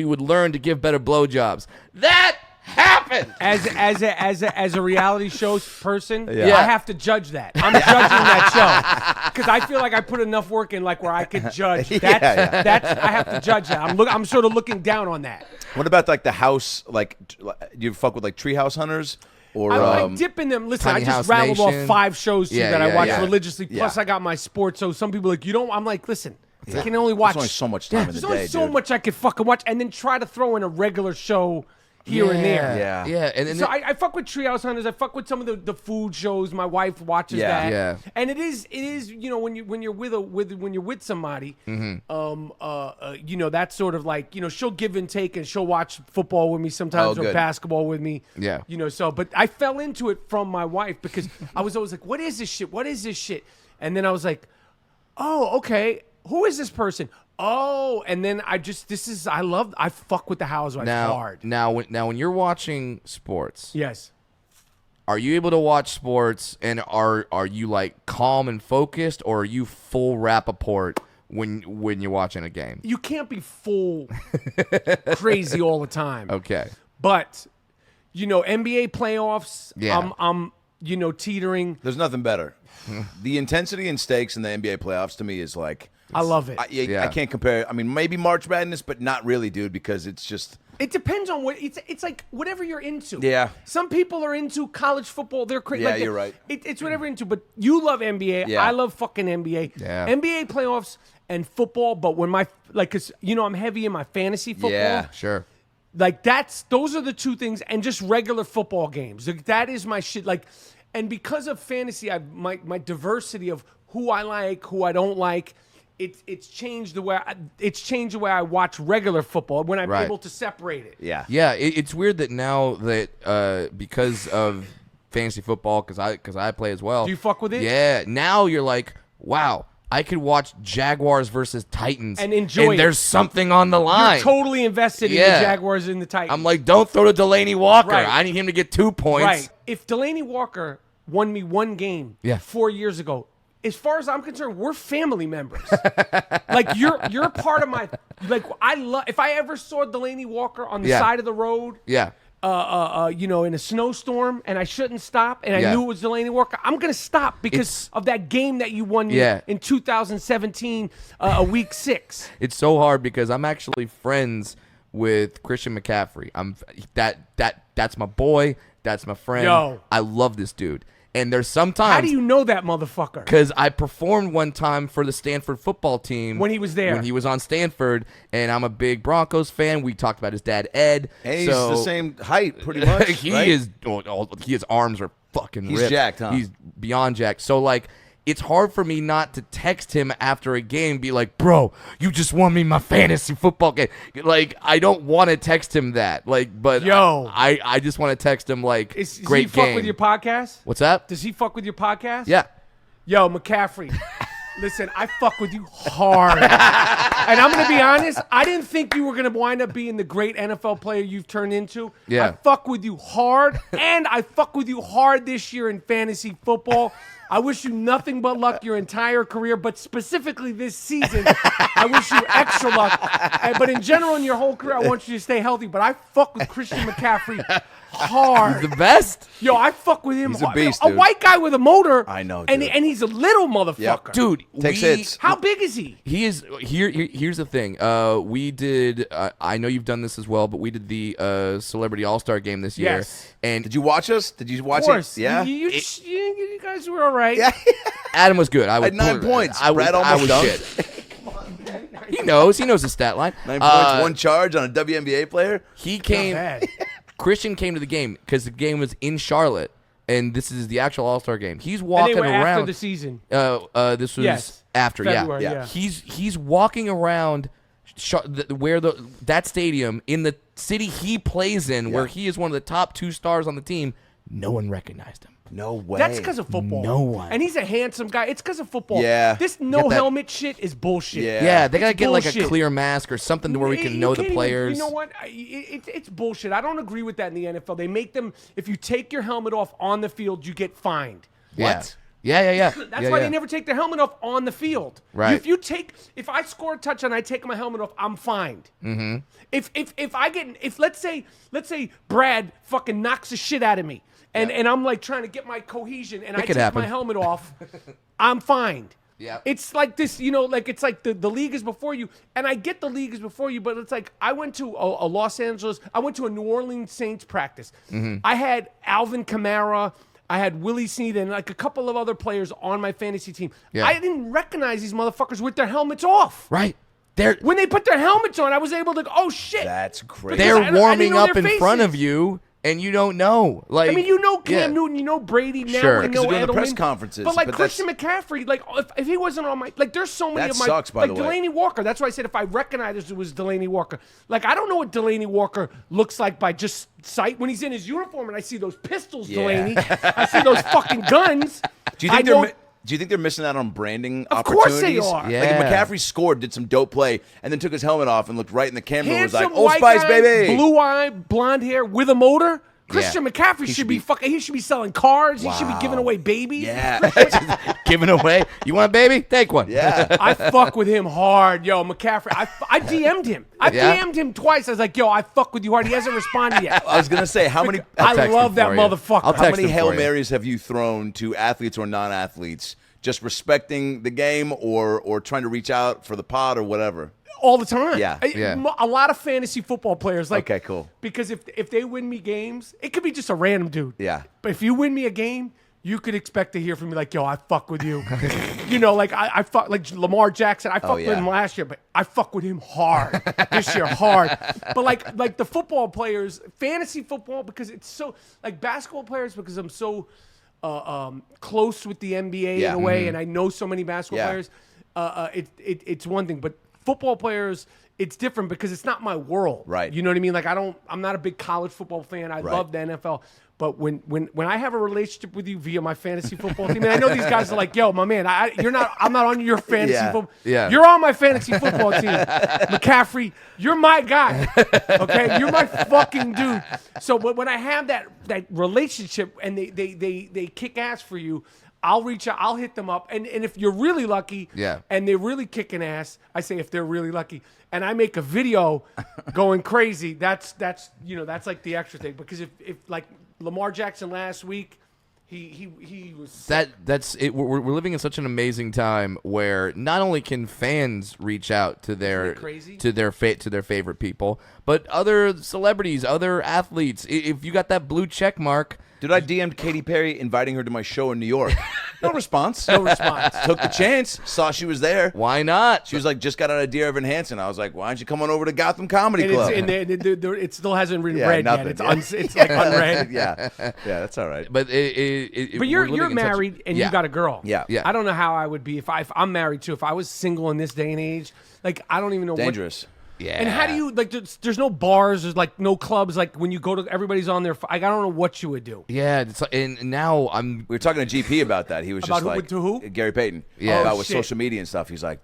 would learn to give better blowjobs. That happened. as a reality show person, Yeah. I have to judge that. I'm judging that show because I feel like I put enough work in, like where I could judge. That's I have to judge that. I'm sort of looking down on that. What about like the house? Like, do you fuck with like Treehouse Hunters? Or I dip in them. Listen, Tiny I just House rattled Nation. off 5 shows too that I watch religiously. Yeah. Plus, I got my sports. So some people are like, you don't. I'm like, listen, I can only watch. There's only so much time in the There's day, only so dude. much I could fucking watch, and then try to throw in a regular show here and there. Yeah. And So I fuck with Treehouse Hunters. I fuck with some of the food shows. My wife watches Yeah. that. Yeah. And it is you know when you're with somebody, you know, that's sort of like, you know, she'll give and take, and she'll watch football with me sometimes, or good. basketball with me. Yeah. You know, so but I fell into it from my wife because I was always like, what is this shit? What is this shit? And then I was like, oh, okay. Who is this person? Oh, and then I fuck with the Housewives hard. Now when you're watching sports, Yes. are you able to watch sports and are you like calm and focused, or are you full Rappaport when you're watching a game? You can't be full crazy all the time. Okay. But, you know, NBA playoffs, Yeah. I'm you know, teetering. There's nothing better. The intensity and stakes in the NBA playoffs to me is like, I love it. I can't compare. I mean, maybe March Madness, but not really, dude, because it's just. It depends on what it's like. Whatever you're into. Yeah. Some people are into college football. They're crazy. Yeah, you're right. It's whatever you're into. But you love NBA. Yeah. I love fucking NBA. Yeah. NBA playoffs and football. But when cause you know I'm heavy in my fantasy football. Yeah. Sure. Like those are the two things, and just regular football games. Like, that is my shit. Like, and because of fantasy, my diversity of who I like, who I don't like. It's changed the way I watch regular football when I'm able to separate it. Yeah. Yeah, it's weird that now that because of fantasy football, because I play as well. Do you fuck with it? Yeah. Now you're like, wow, I could watch Jaguars versus Titans And enjoy it. There's something on the line. You're totally invested in the Jaguars and the Titans. I'm like, don't throw to Delaney Walker. Right. I need him to get 2 points. right. If Delaney Walker won me one game 4 years ago, as far as I'm concerned, we're family members. Like you're part of my I love. If I ever saw Delaney Walker on the side of the road, Yeah. you know, in a snowstorm, and I shouldn't stop, and I Yeah. knew it was Delaney Walker, I'm gonna stop because of that game that you won me in 2017, week 6. It's so hard because I'm actually friends with Christian McCaffrey. That's my boy. That's my friend. Yo. I love this dude. And there's sometimes How do you know that motherfucker? because I performed one time for the Stanford football team When he was there. When he was on Stanford, and I'm a big Broncos fan. We talked about his dad Ed. And he's so the same height, pretty much. he right? is. His arms are fucking. He's ripped. jacked, huh? He's beyond jacked. So like, it's hard for me not to text him after a game, be like, "Bro, you just won me my fantasy football game." Like, I don't want to text him that. Like, but Yo. I just want to text him like, Does "Great he fuck game." with your podcast? What's that? Does he fuck with your podcast? Yeah. Yo, McCaffrey, listen, I fuck with you hard. And I'm going to be honest, I didn't think you were going to wind up being the great NFL player you've turned into. Yeah. I fuck with you hard, and I fuck with you hard this year in fantasy football. I wish you nothing but luck your entire career, but specifically this season, I wish you extra luck. But in general, in your whole career, I want you to stay healthy. But I fuck with Christian McCaffrey hard. The best. Yo, I fuck with him. He's a beast, A dude. white guy with a motor. I know, And, dude. and he's a little motherfucker. Yep. Dude, Takes hits. How big is he? He is here's the thing. We did. I know you've done this as well, but we did the Celebrity All-Star game this year. Yes. And Did you watch us? Did you watch Of course. it? Yeah. You guys were all right. Yeah. Adam was good. I was Had 9 points. I was, Brad I almost was dunked. shit. He knows the stat line. 9 points, 1 charge on a WNBA player. He Not came. bad. Christian came to the game because the game was in Charlotte, and this is the actual All-Star game. He's And walking they were around. after the season. This was Yes. after. February, yeah. yeah. He's walking around that stadium in the city he plays in, where he is one of the top 2 stars on the team. No one recognized him. No way. That's because of football. No one. And he's a handsome guy. It's because of football. Yeah. This Get no that- helmet shit is bullshit. Yeah. Yeah, they gotta It's get like a bullshit. clear mask or something to where we can You know the can't even- players. you know what? It's bullshit. I don't agree with that in the NFL. They make them, if you take your helmet off on the field, you get fined. Yeah. What? Yeah. That's why they never take their helmet off on the field. Right. If I score a touchdown, I take my helmet off, I'm fined. Mm-hmm. If let's say Brad fucking knocks the shit out of me, and I'm like trying to get my cohesion, and I take my helmet off, I'm fined. Yeah. It's like this, like it's like the league is before you, and I get the league is before you, but it's like I went to I went to a New Orleans Saints practice. Mm-hmm. I had Alvin Kamara, I had Willie Snead, and like a couple of other players on my fantasy team. Yeah. I didn't recognize these motherfuckers with their helmets off. Right. When they put their helmets on, I was able to go, oh shit. That's crazy. They're warming up in front of you, and you don't know. Like, I mean, Cam Newton, Brady, now Sure. we know Because they're doing the Edelman. press conferences. But like but Christian McCaffrey, like if he wasn't on my, like there's so many That of my, sucks, by like the way. Delaney Walker. That's why I said if I recognized it was Delaney Walker. Like I don't know what Delaney Walker looks like by just sight when he's in his uniform and I see those pistols, Delaney. I see those fucking guns. Do you think they're missing out on branding opportunities? Of course they are. Yeah. Like if McCaffrey scored, did some dope play, and then took his helmet off and looked right in the camera and was Handsome like, "Old white Spice, guy, baby!" blue eye, blonde hair with a motor. Christian McCaffrey should be fucking. He should be selling cars. He should be giving away babies. Yeah. giving away. You want a baby? Take one. Yeah. I fuck with him hard, yo, McCaffrey. I DM'd him. I DM'd him twice. I was like, yo, I fuck with you hard. He hasn't responded yet. I was gonna say how many I text love him that for you. motherfucker. I'll how text many him Hail for you. Marys have you thrown to athletes or non-athletes, just respecting the game or trying to reach out for the pod or whatever? All the time. Yeah. A lot of fantasy football players. Like, Okay, cool. Because if they win me games, it could be just a random dude. Yeah. But if you win me a game, you could expect to hear from me like, yo, I fuck with you. Like I fuck, like Lamar Jackson, I fucked with him last year, but I fuck with him hard this year, hard. But like the football players, fantasy football, because it's so, like basketball players, because I'm so close with the NBA in a way, and I know so many basketball players, it's one thing. But football players, it's different because it's not my world. Right. You know what I mean? Like I'm not a big college football fan. I love the NFL. But when I have a relationship with you via my fantasy football team, and I know these guys are like, yo, my man, I'm not on your fantasy football. Yeah. You're on my fantasy football team. McCaffrey, you're my guy. Okay? You're my fucking dude. So when I have that relationship and they kick ass for you, I'll reach out, I'll hit them up. And if you're really lucky and they're really kicking ass, I say if they're really lucky, and I make a video going crazy, that's like the extra thing. Because if like Lamar Jackson last week, he was that's it. We're living in such an amazing time where not only can fans reach out to their favorite people, but other celebrities, other athletes. If you got that blue check mark. Dude, I DM'd Katy Perry inviting her to my show in New York. No response. no response. Took the chance. Saw she was there. Why not? She was like, just got out of Dear Evan Hansen. I was like, why don't you come on over to Gotham Comedy And Club? it still hasn't been Yeah, read nothing. yet. It's like unread. yeah, that's all right. But But you're married and you got a girl. Yeah. Yeah. I don't know how I would be if I'm married too. If I was single in this day and age, like I don't even know Dangerous. Yeah. And how do you like? There's no bars. There's like no clubs. Like when you go to, everybody's on there. I don't know what you would do. Yeah, and now We were talking to GP about that. He was About just who- like, to who? Gary Payton. Yeah. About Oh, with shit. social media and stuff. He's like,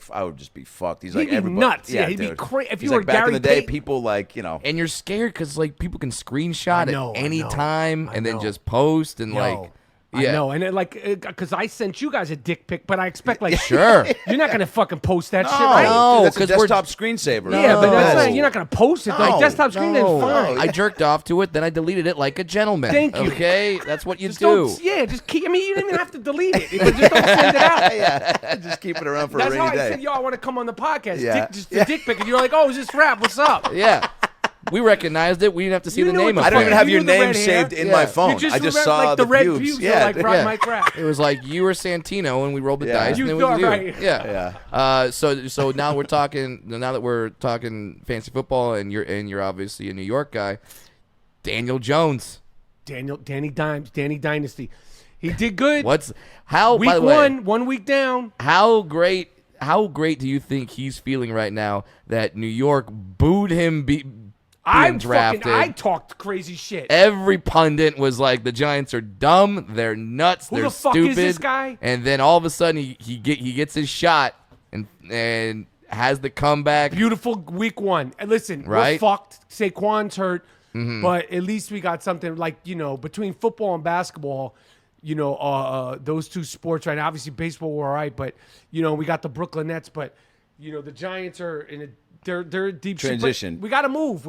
I would just be fucked. He's He'd like, be everybody. nuts. Yeah, he'd be dude. cra- if He's you were like, back in Gary the day, Payton- people like, and you're scared because like people can screenshot I know, at any time I and then know. just post and like. I know, and then, like, because I sent you guys a dick pic, but I expect like, Sure. you're not gonna fucking post that shit, right? No, Dude, that's a 'cause we're- desktop screensaver. Yeah, but that's No. not, you're not gonna post it. Like No, desktop screen, then fine. I jerked off to it, then I deleted it like a gentleman. Thank you. Okay, that's what you Just do. just keep. I mean, you don't even have to delete it. Just don't send it out. Yeah, just keep it around for That's a how rainy I day. said, yo, I want to come on the podcast. Yeah. Just a dick pic, and you're like, oh, is this rap? What's up? Yeah, we recognized it. We didn't have to see You the knew name. what Up I don't the there. even have You your knew the name red hair? saved in Yeah. my phone. You just I just remember, saw like the red pubes. pubes. Yeah, Like Mike Rap. It was like you were Santino, and we rolled the Yeah. dice, You and then it thought was you. right. Yeah. So now we're talking. Now that we're talking fantasy football, and you're obviously a New York guy, Daniel Jones. Danny Dimes, Danny Dynasty. He did good. How? Week by the way, 1 week down. How great do you think he's feeling right now that New York booed him being drafted? I talked crazy shit. Every pundit was like, the Giants are dumb, they're nuts, Who they're the fuck stupid. is this guy? And then all of a sudden he gets his shot and has the comeback. Beautiful week 1. And listen, we're Right? fucked. Saquon's hurt, but at least we got something like, between football and basketball, those two sports right now. Obviously, baseball we're all right, but we got the Brooklyn Nets, but the Giants are in a they're deep transition. We gotta move.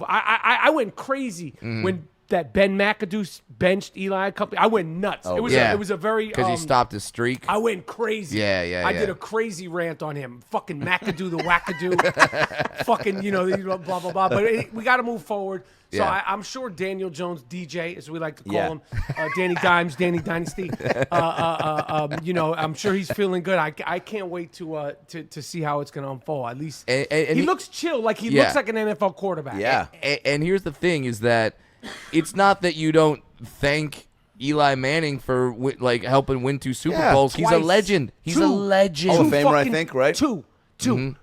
I went crazy when that Ben McAdoo benched Eli Company. I went nuts. It was a very because he stopped his streak. I went crazy. I did a crazy rant on him. Fucking McAdoo the wackadoo. Fucking blah blah blah. But we got to move forward. So I'm sure Daniel Jones, DJ, as we like to call him, Danny Dimes, Danny Dynasty. I'm sure he's feeling good. I can't wait to see how it's going to unfold. At least he looks chill, like he looks like an NFL quarterback. Yeah. And here's the thing: is that it's not that you don't thank Eli Manning for helping win 2 Super Bowls. Twice. He's a legend. He's a legend. Hall of Famer, I think, right? Two.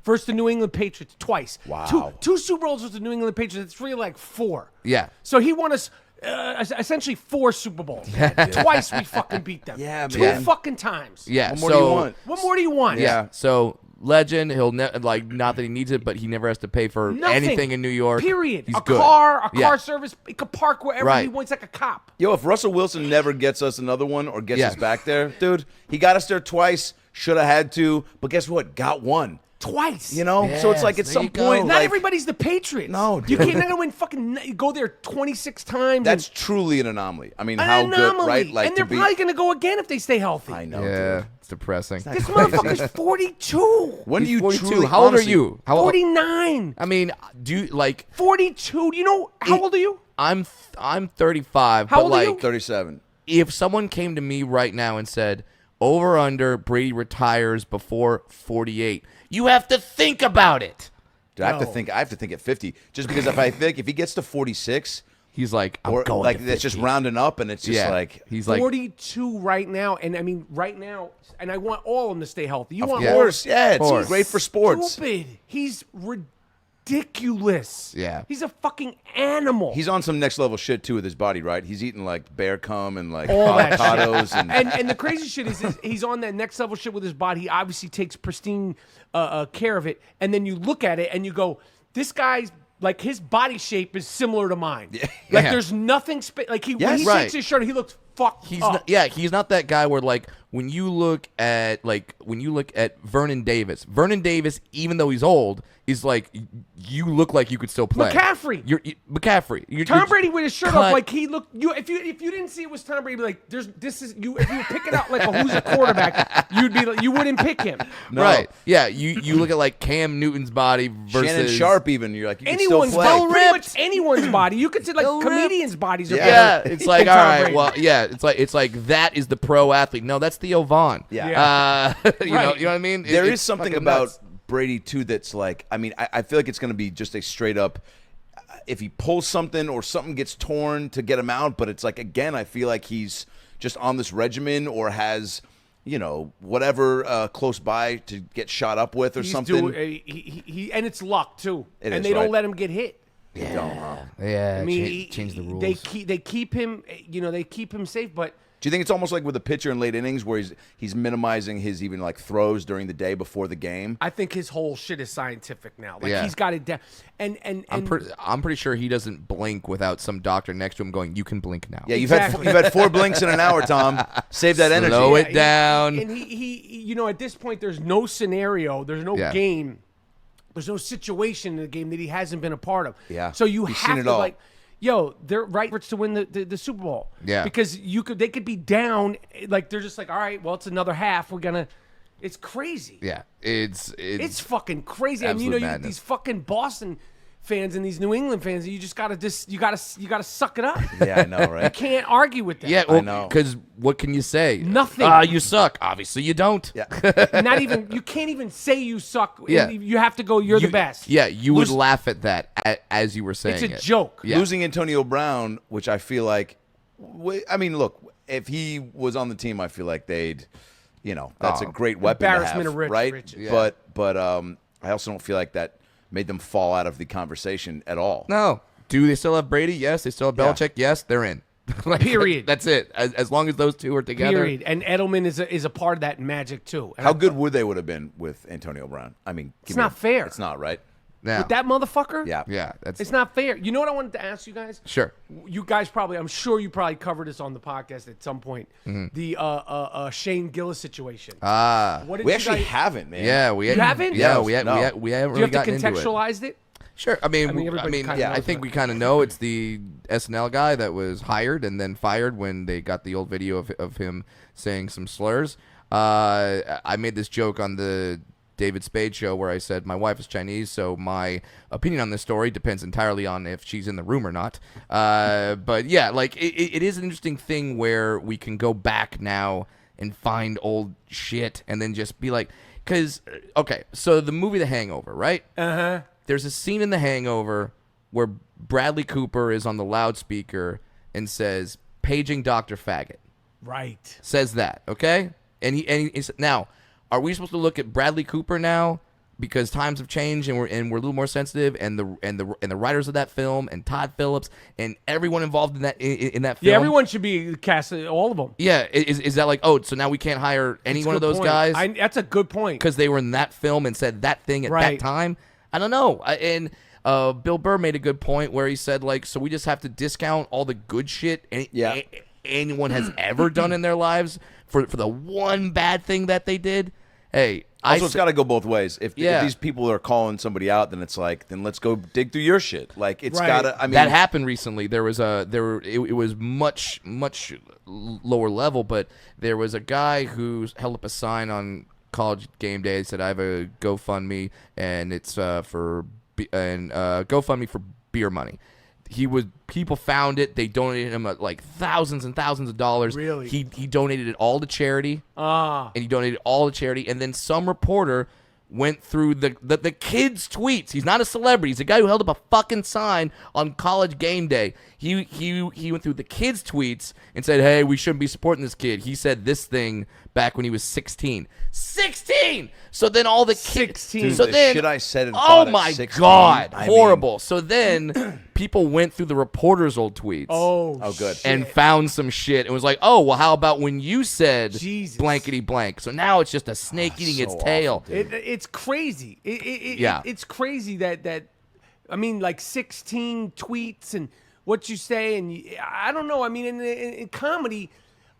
First the New England Patriots twice. Wow. Two Super Bowls with the New England Patriots. It's really like 4. Yeah. So he won us essentially 4 Super Bowls. Twice we fucking beat them. Yeah, Two man. fucking times. Yeah. What more do you want? What more do you want? Yeah. So legend. He'll not that he needs it, but he never has to pay for Nothing. anything in New York. Period. He's a good. car service. He could park wherever he wants, like a cop. Yo, if Russell Wilson never gets us another one or gets us back there, dude, he got us there twice. Should have had to, but guess what? Got one. Twice. So it's like at there some you go. point, Not everybody's the Patriots. No, you dude. can't not win fucking go there 26 times. That's truly an anomaly. I mean, an how anomaly. good, right? Like and they're to be, probably going to go again if they stay healthy. I know, Yeah, dude. it's depressing. This motherfucker's 42. When do you 42. truly? How old honestly- are you? How old? 49. I mean, do you 42. Do you know how old are you? I'm 35. How but old are you? 37. If someone came to me right now and said, over under Brady retires before 48, you have to think about it. Dude, I have to think at 50, just because if he gets to 46, He's like, I'm or going like to that's just 50. rounding up, and it's just like, he's like 42 right now, and I mean right now, and I want all of them to stay healthy. You of want course, yeah, it's course. great for sports. Stupid. He's ridiculous. Yeah. He's a fucking animal. He's on some next level shit too with his body, right? He's eating like bear cum and like all that avocados shit. and And the crazy shit is he's on that next level shit with his body. He obviously takes pristine care of it, and then you look at it and you go, this guy's like his body shape is similar to mine. Like there's nothing when he Yes. takes Right. his shirt, he looks fucked he's up. not, he's not that guy where when you look at Vernon Davis, even though he's old, is you look like you could still play. McCaffrey. McCaffrey. Tom Brady with his shirt cut. off, like he looked. If you didn't see it was Tom Brady, you'd be like, If you pick it out like who's a quarterback, you wouldn't pick him. No. Right. Yeah. You look at Cam Newton's body versus Shannon Sharp. Even you're like, you can Anyone's still play. body, pretty much anyone's body. You could say comedians' bodies are Yeah, better it's like than all Tom right. Brady. Well, yeah, it's like that is the pro athlete. No, that's Theo Vaughn. Yeah. You know what I mean. There It's is something fucking about nuts. Brady too that's like, I mean, I feel like it's going to be just a straight up, if he pulls something or something gets torn to get him out, but it's like, again, I feel like he's just on this regimen or has, whatever close by to get shot up with or He's something. he and it's luck too, It and is, they don't right? let him get hit. Yeah, I mean, change the rules. They keep him, they keep him safe, but. Do you think it's almost like with a pitcher in late innings where he's minimizing his even throws during the day before the game? I think his whole shit is scientific now. Yeah. He's got it down. And I'm pretty sure he doesn't blink without some doctor next to him going, "You can blink now." Yeah, you've Exactly. had 4 blinks in an hour, Tom. Save that energy. Slow it down. And he at this point, there's no scenario, there's no game, there's no situation in the game that he hasn't been a part of. Yeah. So you He's have seen it to all. they're right to win the Super Bowl. Yeah. Because they could be down, they're just all right, well, it's another half. It's crazy. Yeah, it's fucking crazy. And absolute you madness. these fucking Boston fans and these New England fans, you just gotta you gotta suck it up. Yeah, I know, right? You can't argue with that. Yeah, I know. because what can you say? Nothing. You suck. Obviously, you don't. Yeah. Not even you can't even say you suck. Yeah. You have to go. You're the best. Yeah, you would laugh at that as you were saying. It's a it. joke. Yeah. Losing Antonio Brown, which I feel like, I mean, look, if he was on the team, I feel like they'd, that's a great weapon to Embarrassment have, of riches, right? Rich. Yeah. But I also don't feel like that made them fall out of the conversation at all. No. Do they still have Brady? Yes. They still have Yeah. Belichick? Yes. They're in. Period. That's it. As long as those two are together. Period. And Edelman is a part of that magic too. And How good would they have been with Antonio Brown? I mean, It's not fair. It's not, right? with that motherfucker. Yeah. It's not fair. You know what I wanted to ask you guys? Sure. You guys probably, I'm sure you probably covered this on the podcast at some point. The Shane Gillis situation. What we actually haven't, man. Yeah, you haven't. Yeah, No. we haven't Do really you have gotten to into it. contextualize it? Sure. I mean, everybody I think we kind of know it's the SNL guy that was hired and then fired when they got the old video of him saying some slurs. I made this joke on the David Spade show where I said my wife is Chinese, so my opinion on this story depends entirely on if she's in the room or not. But yeah, like it is an interesting thing where we can go back now and find old shit and then just be like, because okay, so the movie The Hangover, right? There's a scene in The Hangover where Bradley Cooper is on the loudspeaker and says, "Paging Dr. Faggot." Right. Says that, okay? And he's now, are we supposed to look at Bradley Cooper now because times have changed and we're a little more sensitive, and the writers of that film and Todd Phillips and everyone involved in that film? Yeah, everyone should be cast, all of them. Yeah, is that like, oh, so now we can't hire any one of those guys That's a good point. because they were in that film and said that thing at that time? I don't know. And Bill Burr made a good point where he said, like, so we just have to discount all the good shit anyone has ever done in their lives for the one bad thing that they did. Hey, also, it's got to go both ways. If these people are calling somebody out, then it's like, then let's go dig through your shit. Like, it's got to. I mean, that happened recently. It was much lower level, but there was a guy who held up a sign on College game day. It said, "I have a GoFundMe, and it's GoFundMe for beer money." People found it. They donated him like thousands and thousands of dollars. Really? He donated it all to charity. And he donated all to charity. And then some reporter went through the kids' tweets. He's not a celebrity. He's a guy who held up a fucking sign on College game day. He went through the kids' tweets and said, "Hey, we shouldn't be supporting this kid. He said this thing back when he was 16." 16! So then all the kids... 16. Dude, so the then, shit I said and oh thought at my 16, God, I horrible. mean- So then people went through the reporter's old tweets. Oh, good. shit. And found some shit and was like, oh, well, how about when you said Jesus. blankety blank? So now it's just a snake eating so its awful, tail. dude. It's crazy. Yeah. It's crazy that I mean, like 16 tweets and what you say, and I don't know. I mean, in comedy,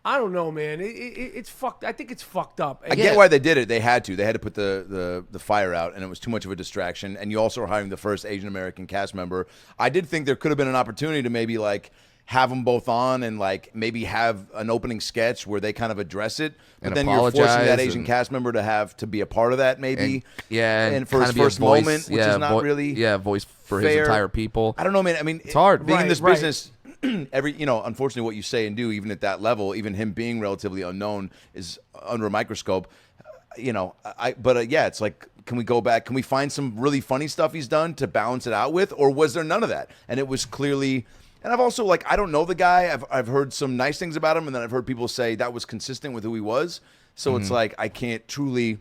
I don't know, man. It's fucked. I think it's fucked up. I get why they did it. They had to. They had to put the fire out, and it was too much of a distraction. And you also are hiring the first Asian American cast member. I did think there could have been an opportunity to maybe like have them both on and like maybe have an opening sketch where they kind of address it. But And then you're forcing apologize that Asian and- cast member to be a part of that maybe. And for his kinda be a first voice, moment, which is not really voice for his fair. entire people. I don't know, man. I mean, It's hard. being in Right, this right. business. Unfortunately, what you say and do, even at that level, even him being relatively unknown, is under a microscope. It's like, can we go back? Can we find some really funny stuff he's done to balance it out with, or was there none of that? And it was clearly. And I've also I don't know the guy. I've heard some nice things about him, and then I've heard people say that was consistent with who he was. So it's like I can't truly.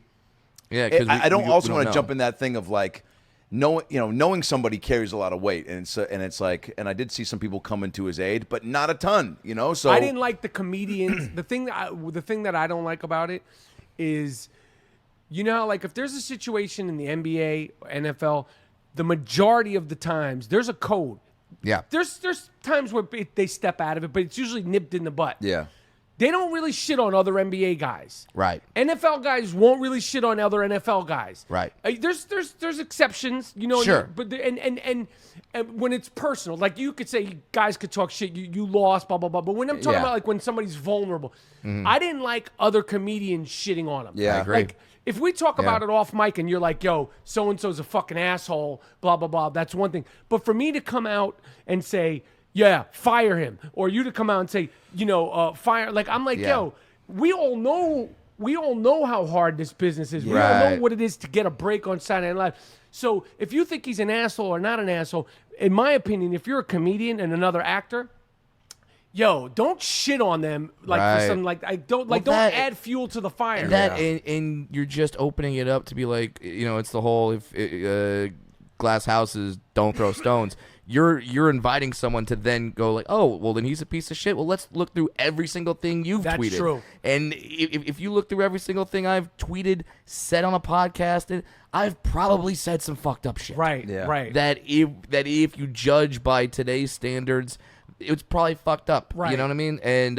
Yeah, because I don't also want to know. jump in that thing of like. Knowing somebody carries a lot of weight, and it's like, and I did see some people coming to his aid, but not a ton, So I didn't like the comedians. the thing that I don't like about it is, like if there's a situation in the NBA, or NFL, the majority of the times there's a code. Yeah. There's times where they step out of it, but it's usually nipped in the butt. Yeah. They don't really shit on other NBA guys. Right. NFL guys won't really shit on other NFL guys. Right. There's exceptions, Sure. But and when it's personal, like you could say guys could talk shit, you lost, blah blah blah. But when I'm talking Yeah. about like when somebody's vulnerable, I didn't like other comedians shitting on them. Yeah. I agree. Like if we talk about it off mic and you're like, yo, so and so's a fucking asshole, blah blah blah. That's one thing. But for me to come out and say, yeah, fire him, or you to come out and say, fire. Like I'm like, yo, we all know how hard this business is. We all know Right. what it is to get a break on Saturday Night Live. So if you think he's an asshole or not an asshole, in my opinion, if you're a comedian and another actor, yo, don't shit on them for Right. some don't Well, don't that- add fuel to the fire. And you're just opening it up to be like, it's the whole if glass houses don't throw stones. you're inviting someone to then go like, oh, well, then he's a piece of shit. Well, let's look through every single thing you've That's tweeted. true. And if you look through every single thing I've tweeted, said on a podcast, I've probably said some fucked up shit. Right. Yeah. Right. That if you judge by today's standards, it's probably fucked up. Right. You know what I mean? And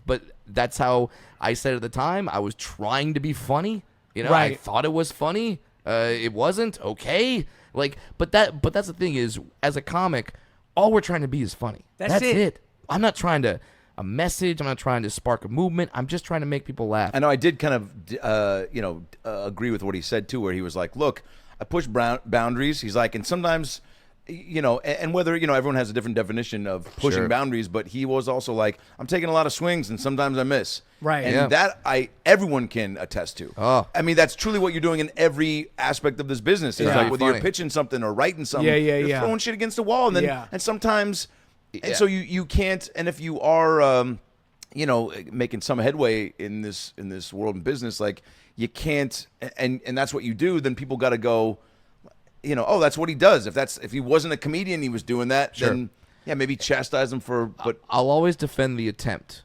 but that's how I said at the time. I was trying to be funny. You know, I Right. thought it was funny. It wasn't. Okay. Like, but that's the thing is, as a comic, all we're trying to be is funny. That's it. I'm not trying to a message. I'm not trying to spark a movement. I'm just trying to make people laugh. I know I did kind of, agree with what he said too, where he was like, "Look, I push boundaries." He's like, and sometimes, and whether everyone has a different definition of pushing Sure. boundaries, but he was also like, "I'm taking a lot of swings, and sometimes I miss." Right. and Yeah. that everyone can attest to. Oh. I mean, that's truly what you're doing in every aspect of this business. It's Yeah. like whether Funny. you're pitching something or writing something, Yeah, yeah, you're yeah. throwing shit against the wall, and then Yeah. and sometimes, Yeah. and so you can't. And if you are, making some headway in this world and business, like you can't, and that's what you do. Then people got to go, oh, that's what he does. If he wasn't a comedian, he was doing that. Sure. Then maybe chastise him for. But I'll always defend the attempt.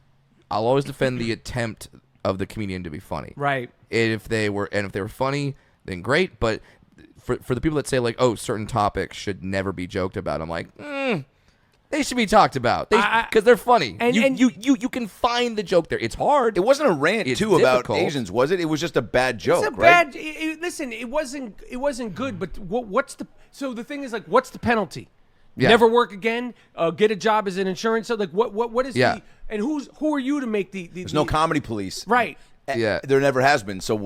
I'll always defend the attempt of the comedian to be funny. Right. If they were funny, then great. But for the people that say like, oh, certain topics should never be joked about, I'm like, they should be talked about because they're funny. And- You can find the joke there. It's hard. it wasn't a rant It's too about difficult. Asians, was it? It was just a bad joke, It's a right? bad. Listen, it wasn't good. But what's the? So the thing is, like, what's the penalty? Yeah. Never work again. Get a job as an insurance. So like, what is Yeah. the? And who are you to make the? There's no comedy police, Right. Yeah. There never has been. So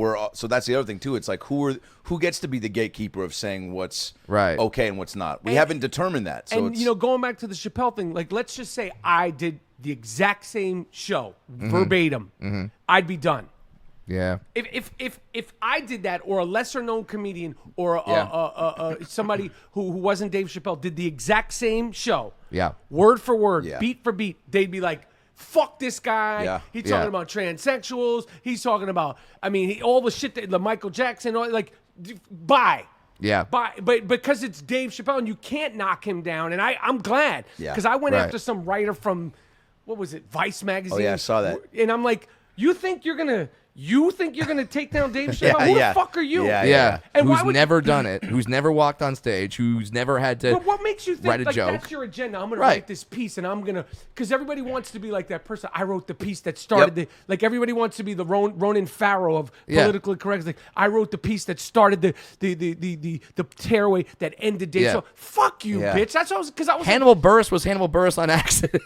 that's the other thing too. It's like who gets to be the gatekeeper of saying what's Right. okay and what's not. We haven't determined that. So And it's, going back to the Chappelle thing, like, let's just say I did the exact same show, Mm-hmm. verbatim, I'd be done. Yeah. If I did that, or a lesser known comedian, or somebody who wasn't Dave Chappelle did the exact same show, Yeah. word for word, Yeah. beat for beat, they'd be like, "Fuck this guy! Yeah. He's talking Yeah. about transsexuals. He's talking about, all the shit that the Michael Jackson, bye." Yeah. But because it's Dave Chappelle and you can't knock him down, and I'm glad Yeah. because I went Right. after some writer from what was it, Vice magazine? Oh, yeah, I saw that. And I'm like, you think you're gonna take down Dave Chappelle? Who the fuck are you? Yeah, Yeah. And why Who's would- never done it? Who's never walked on stage? Who's never had to But what makes you think write a like joke? that's your agenda? I'm gonna Right. write this piece, and I'm gonna because everybody wants to be like that person. I wrote the piece that started Yep. like everybody wants to be the Ronan Farrow of Yeah. politically correct. Like I wrote the piece that started the tearaway that ended Dave. Yeah. So fuck you, Yeah. bitch. That's what I was because I was Hannibal Buress was Hannibal Buress on accident.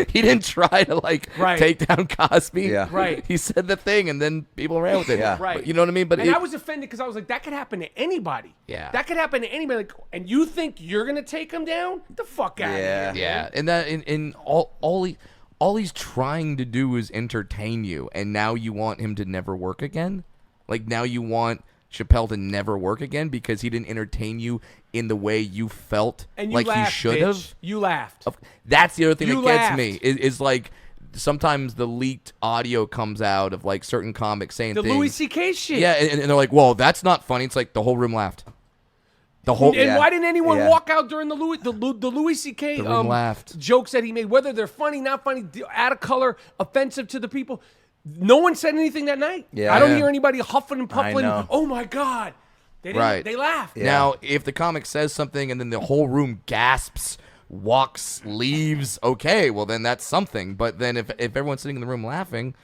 He didn't try to Right. take down Cosby. Yeah. Right. He said the thing and then people ran with it. Yeah. Right. But you know what I mean? But And I was offended because I was like, that could happen to anybody. Yeah. That could happen to anybody. Like, and you think you're gonna take him down? Get the fuck out Yeah. of here. yeah, and that in all he's trying to do is entertain you, and now you want him to never work again. Like now you want Chappelle to never work again because he didn't entertain you in the way you felt And you like laughed, he should bitch. have. You laughed. That's the other thing You that gets laughed. me is like sometimes the leaked audio comes out of like certain comics saying The things. Louis C.K. shit. Yeah, and they're like, "Well, that's not funny." It's like the whole room laughed. The whole And Yeah. why didn't anyone Yeah. walk out during the Louis C.K. The room laughed. jokes that he made, whether they're funny, not funny, out of color, offensive to the people? No one said anything that night. Yeah. I don't Yeah. hear anybody huffing and puffing. know. Oh my god, they didn't. Right. They laughed. Yeah. Now, if the comic says something and then the whole room gasps, walks, leaves, okay, well then that's something. But then if everyone's sitting in the room laughing,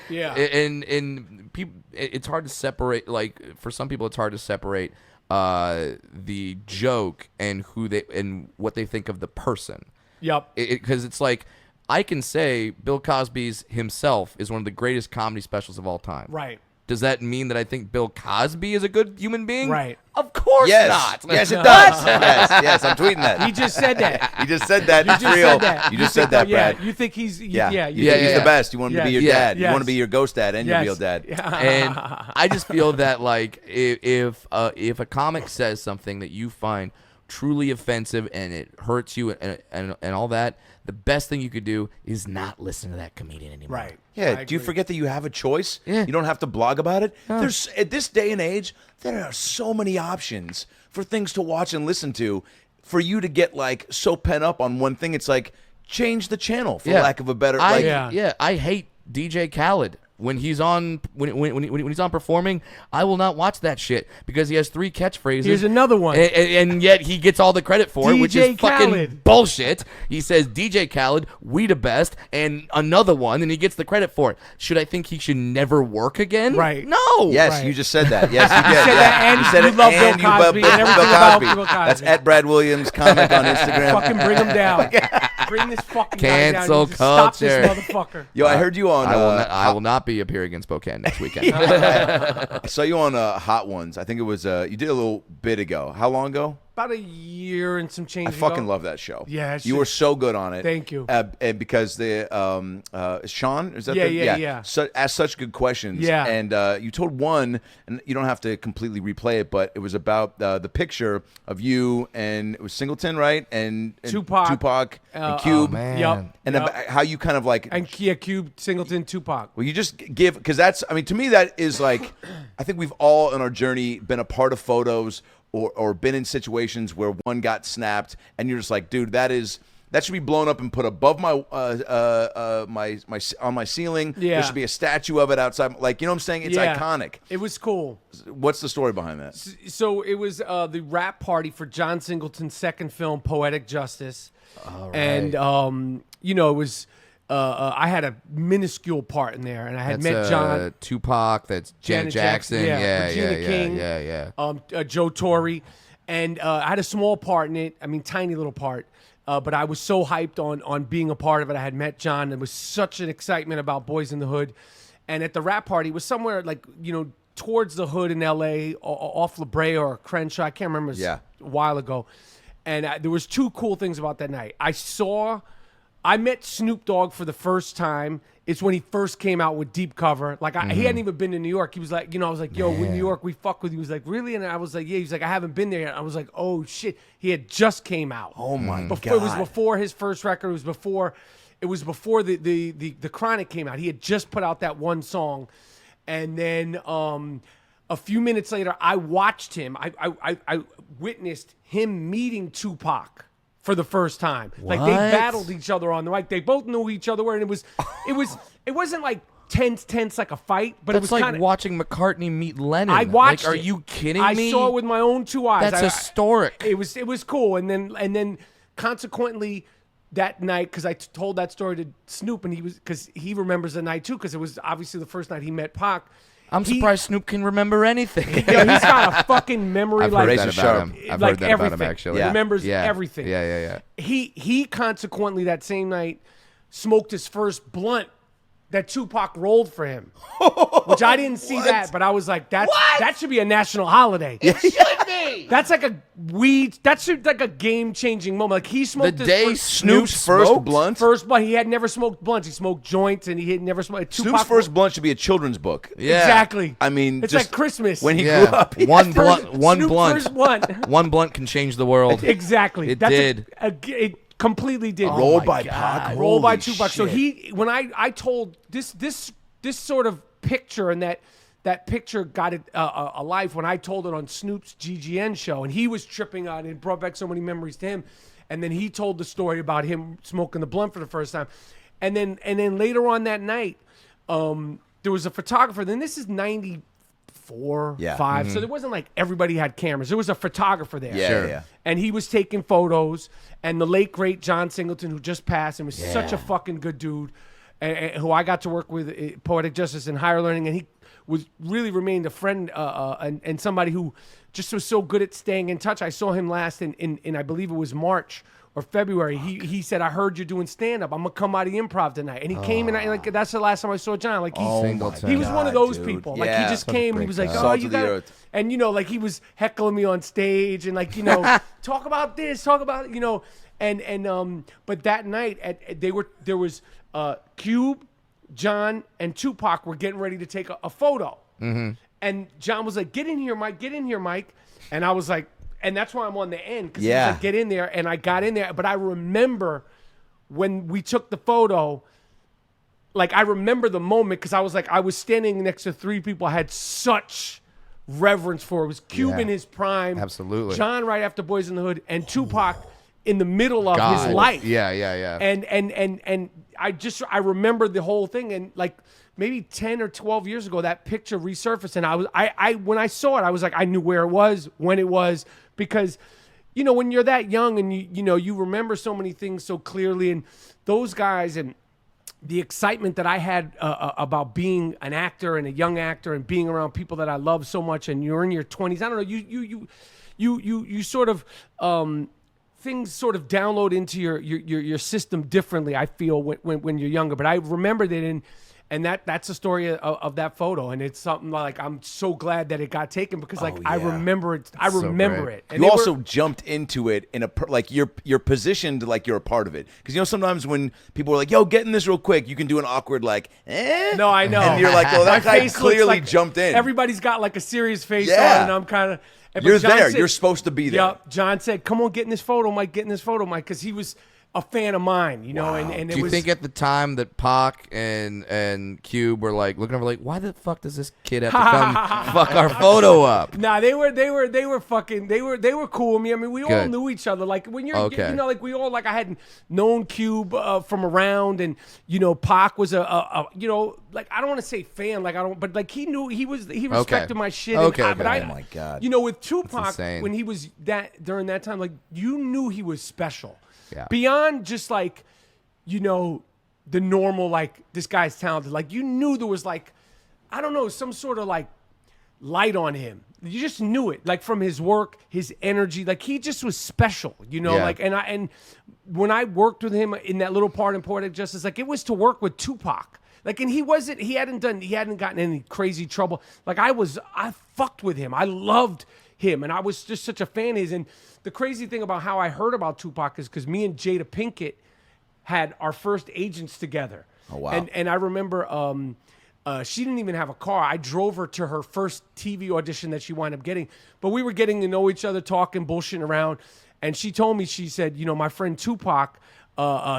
Yeah. and people, it's hard to separate. Like for some people, it's hard to separate the joke and what they think of the person. Yep. Because it's like I can say Bill Cosby's himself is one of the greatest comedy specials of all time. Right. Does that mean that I think Bill Cosby is a good human being? Right. Of course Yes. not. Yes, it does. yes, I'm tweeting that. He just said that. You just said that. You It's just real. said that. You just said that, Yeah. Brad. You think he's? Yeah. Yeah. You You think he's yeah. the best. You want him to be your Yes. dad. Yes. You want to be your ghost dad and your Yes. real dad. Yeah. And I just feel that like if a comic says something that you find truly offensive and it hurts you and all that, the best thing you could do is not listen to that comedian anymore. Right. Yeah, do you forget that you have a choice? Yeah. You don't have to blog about it. There's at this day and age, there are so many options for things to watch and listen to. For you to get like so pent up on one thing, it's like change the channel for lack of a better. I hate DJ Khaled. When he's on when he's on performing, I will not watch that shit because he has 3 catchphrases. Here's another one. And yet he gets all the credit for it, which is fucking Khaled. bullshit. He says DJ Khaled, we the best, and another one, and he gets the credit for it. Should I think he should never work again? Right. No. Yes, Right. you just said that. Yes, you did. said that, and you said you it, love Bill and you Cosby and everything about Bill Cosby. That's at Brad Williams comic on Instagram. Fucking bring him down. Bring this fucking guy down. Cancel You just Stop culture. this motherfucker. Yo, I heard you on. I will not be appearing in Spokane next weekend. I saw you on Hot Ones. I think it was you did a little bit ago. How long ago? About a year and some change I fucking ago. love that show. Yeah, you were so good on it. Thank you. And because the Sean is that? Yeah. Asked such good questions. Yeah. And you told one, and you don't have to completely replay it, but it was about the picture of you and it was Singleton, right? And Tupac. and Cube. Oh, man. Yep. And how you kind of like And Kia Cube, Singleton, Tupac. well, you just give because that's I mean to me that is like I think we've all in our journey been a part of photos or been in situations where one got snapped and you're just like, dude, that should be blown up and put above my on my ceiling. Yeah. There should be a statue of it outside. Like, you know what I'm saying? It's iconic. It was cool. What's the story behind that? So it was the rap party for John Singleton's second film, Poetic Justice. All right. And, it was, I had a minuscule part in there, and I had met John. Tupac, that's Janet Jackson. Yeah, Regina King, Joe Torre. And I had a small part in it. I mean, tiny little part. But I was so hyped on being a part of it. I had met John. There was such an excitement about Boys in the Hood. And at the rap party, it was somewhere like, towards the hood in L.A., off La Brea or Crenshaw. I can't remember. It was a while ago. And there was 2 cool things about that night. I met Snoop Dogg for the first time. It's when he first came out with Deep Cover. Like, he hadn't even been to New York. He was like, I was like, yo, in New York, we fuck with you. He was like, really? And I was like, yeah. He was like, I haven't been there yet. I was like, oh, shit. He had just came out. Oh, my God. It was before his first record. It was before the Chronic came out. He had just put out that one song. And then a few minutes later, I watched him. I witnessed him meeting Tupac for the first time. What? Like, they battled each other on the mic. They both knew who each other were, and it wasn't like tense like a fight, but That's it was like kind of watching McCartney meet Lennon. I watched. Are it. you kidding I me? saw it with my own 2 eyes. That's historic. It was cool, and then consequently that night, because I told that story to Snoop, and because he remembers the night too, because it was obviously the first night he met Pac. I'm surprised Snoop can remember anything. Yeah, he's got a fucking memory I've like heard that about him. I've like heard that everything. about him, actually. Yeah. Remembers everything. Yeah. He consequently that same night smoked his first blunt that Tupac rolled for him, which I didn't see that, but I was like, that should be a national holiday. It should be. That's like a weed. That's like a game-changing moment. Like, he smoked The his day first, Snoop's first smoked? blunt? first blunt. He had never smoked blunts. He smoked joints, and he had never smoked. Snoop's first blunt should be a children's book. Yeah. Exactly. I mean, it's just like Christmas. when he Yeah. grew up. One blunt. One Snoop blunt. First blunt. One blunt can change the world. Exactly. It did. It completely did. Rolled my by Pac. Rolled by Holy Tupac. So shit. when I told this sort of picture, and that picture got it alive when I told it on Snoop's GGN show, and he was tripping on it. It brought back so many memories to him. And then he told the story about him smoking the blunt for the first time. And then later on that night, there was a photographer. Then this is 94, 5. So there wasn't like everybody had cameras. There was a photographer there. Yeah, Sure. yeah. And he was taking photos. And the late, great John Singleton, who just passed and was such a fucking good dude, and who I got to work with at Poetic Justice and Higher Learning, and he really remained a friend and somebody who just was so good at staying in touch. I saw him last in I believe it was March or February. He said, I heard you're doing stand-up. I'm going to come out of the improv tonight. And he came, and like that's the last time I saw John. Like, he was one of those dude. people. Yeah. Like, he just came, and he was like, Salt oh, of you the got earth. and like he was heckling me on stage, and like, talk about this, talk about and but that night there was Cube, John, and Tupac were getting ready to take a photo. And John was like, get in here, Mike. And I was like, and that's why I'm on the end, because Yeah. like, get in there, and I got in there. But I remember when we took the photo, like I remember the moment, because I was standing next to 3 people I had such reverence for. It was Cube in his prime, Absolutely. John right after Boys in the Hood, and Tupac in the middle of God. his life. Yeah. And I remember the whole thing, and like maybe 10 or 12 years ago, that picture resurfaced, and I when I saw it, I was like, I knew where it was, when it was, because you know, when you're that young and you remember so many things so clearly, and those guys and the excitement that I had about being an actor and a young actor and being around people that I love so much, and you're in your 20s, I don't know, you sort of things sort of download into your system differently, I feel, when you're younger. But I remembered it, and that's the story of that photo, and it's something like I'm so glad that it got taken, because like I remember it. I remember it. And you also jumped into it in like you're positioned like you're a part of it, because you know sometimes when people are like, "Yo, get in this real quick," you can do an awkward like, "Eh." No, I know. And you're like, "Oh, that My guy face looks clearly like jumped in." Everybody's got like a serious face Yeah. on, and I'm kind of. You're there. You're supposed to be there. Yep. John said, "Come on, get in this photo, Mike. Get in this photo, Mike," because he was a fan of mine, you know. And Do you think at the time that Pac and Cube were like looking over, like, why the fuck does this kid have to come fuck our photo up? Nah, they were cool with me. I mean, we all Good. knew each other. Like when you're, Okay. you know, like we all, like I had known Cube from around, and you know, Pac was a you know, like I don't want to say fan, like I don't, but like he respected my shit. Okay, and, but okay. I, Oh my God. you know, with Tupac insane. when he was during that time, like you knew he was special. Yeah. Beyond just like, you know, the normal, like, this guy's talented. Like, you knew there was, like, I don't know, some sort of, like, light on him. You just knew it, like, from his work, his energy. Like, he just was special, you know? Yeah. Like, and when I worked with him in that little part in Poetic Justice, like, it was to work with Tupac. Like, and he hadn't gotten any crazy trouble. Like, I fucked with him. I loved him, and I was just such a fan of his. And the crazy thing about how I heard about Tupac is because me and Jada Pinkett had our first agents together. Oh, wow. And I remember she didn't even have a car. I drove her to her first TV audition that she wound up getting. But we were getting to know each other, talking, bullshitting around. And she told me, she said, you know, my friend Tupac,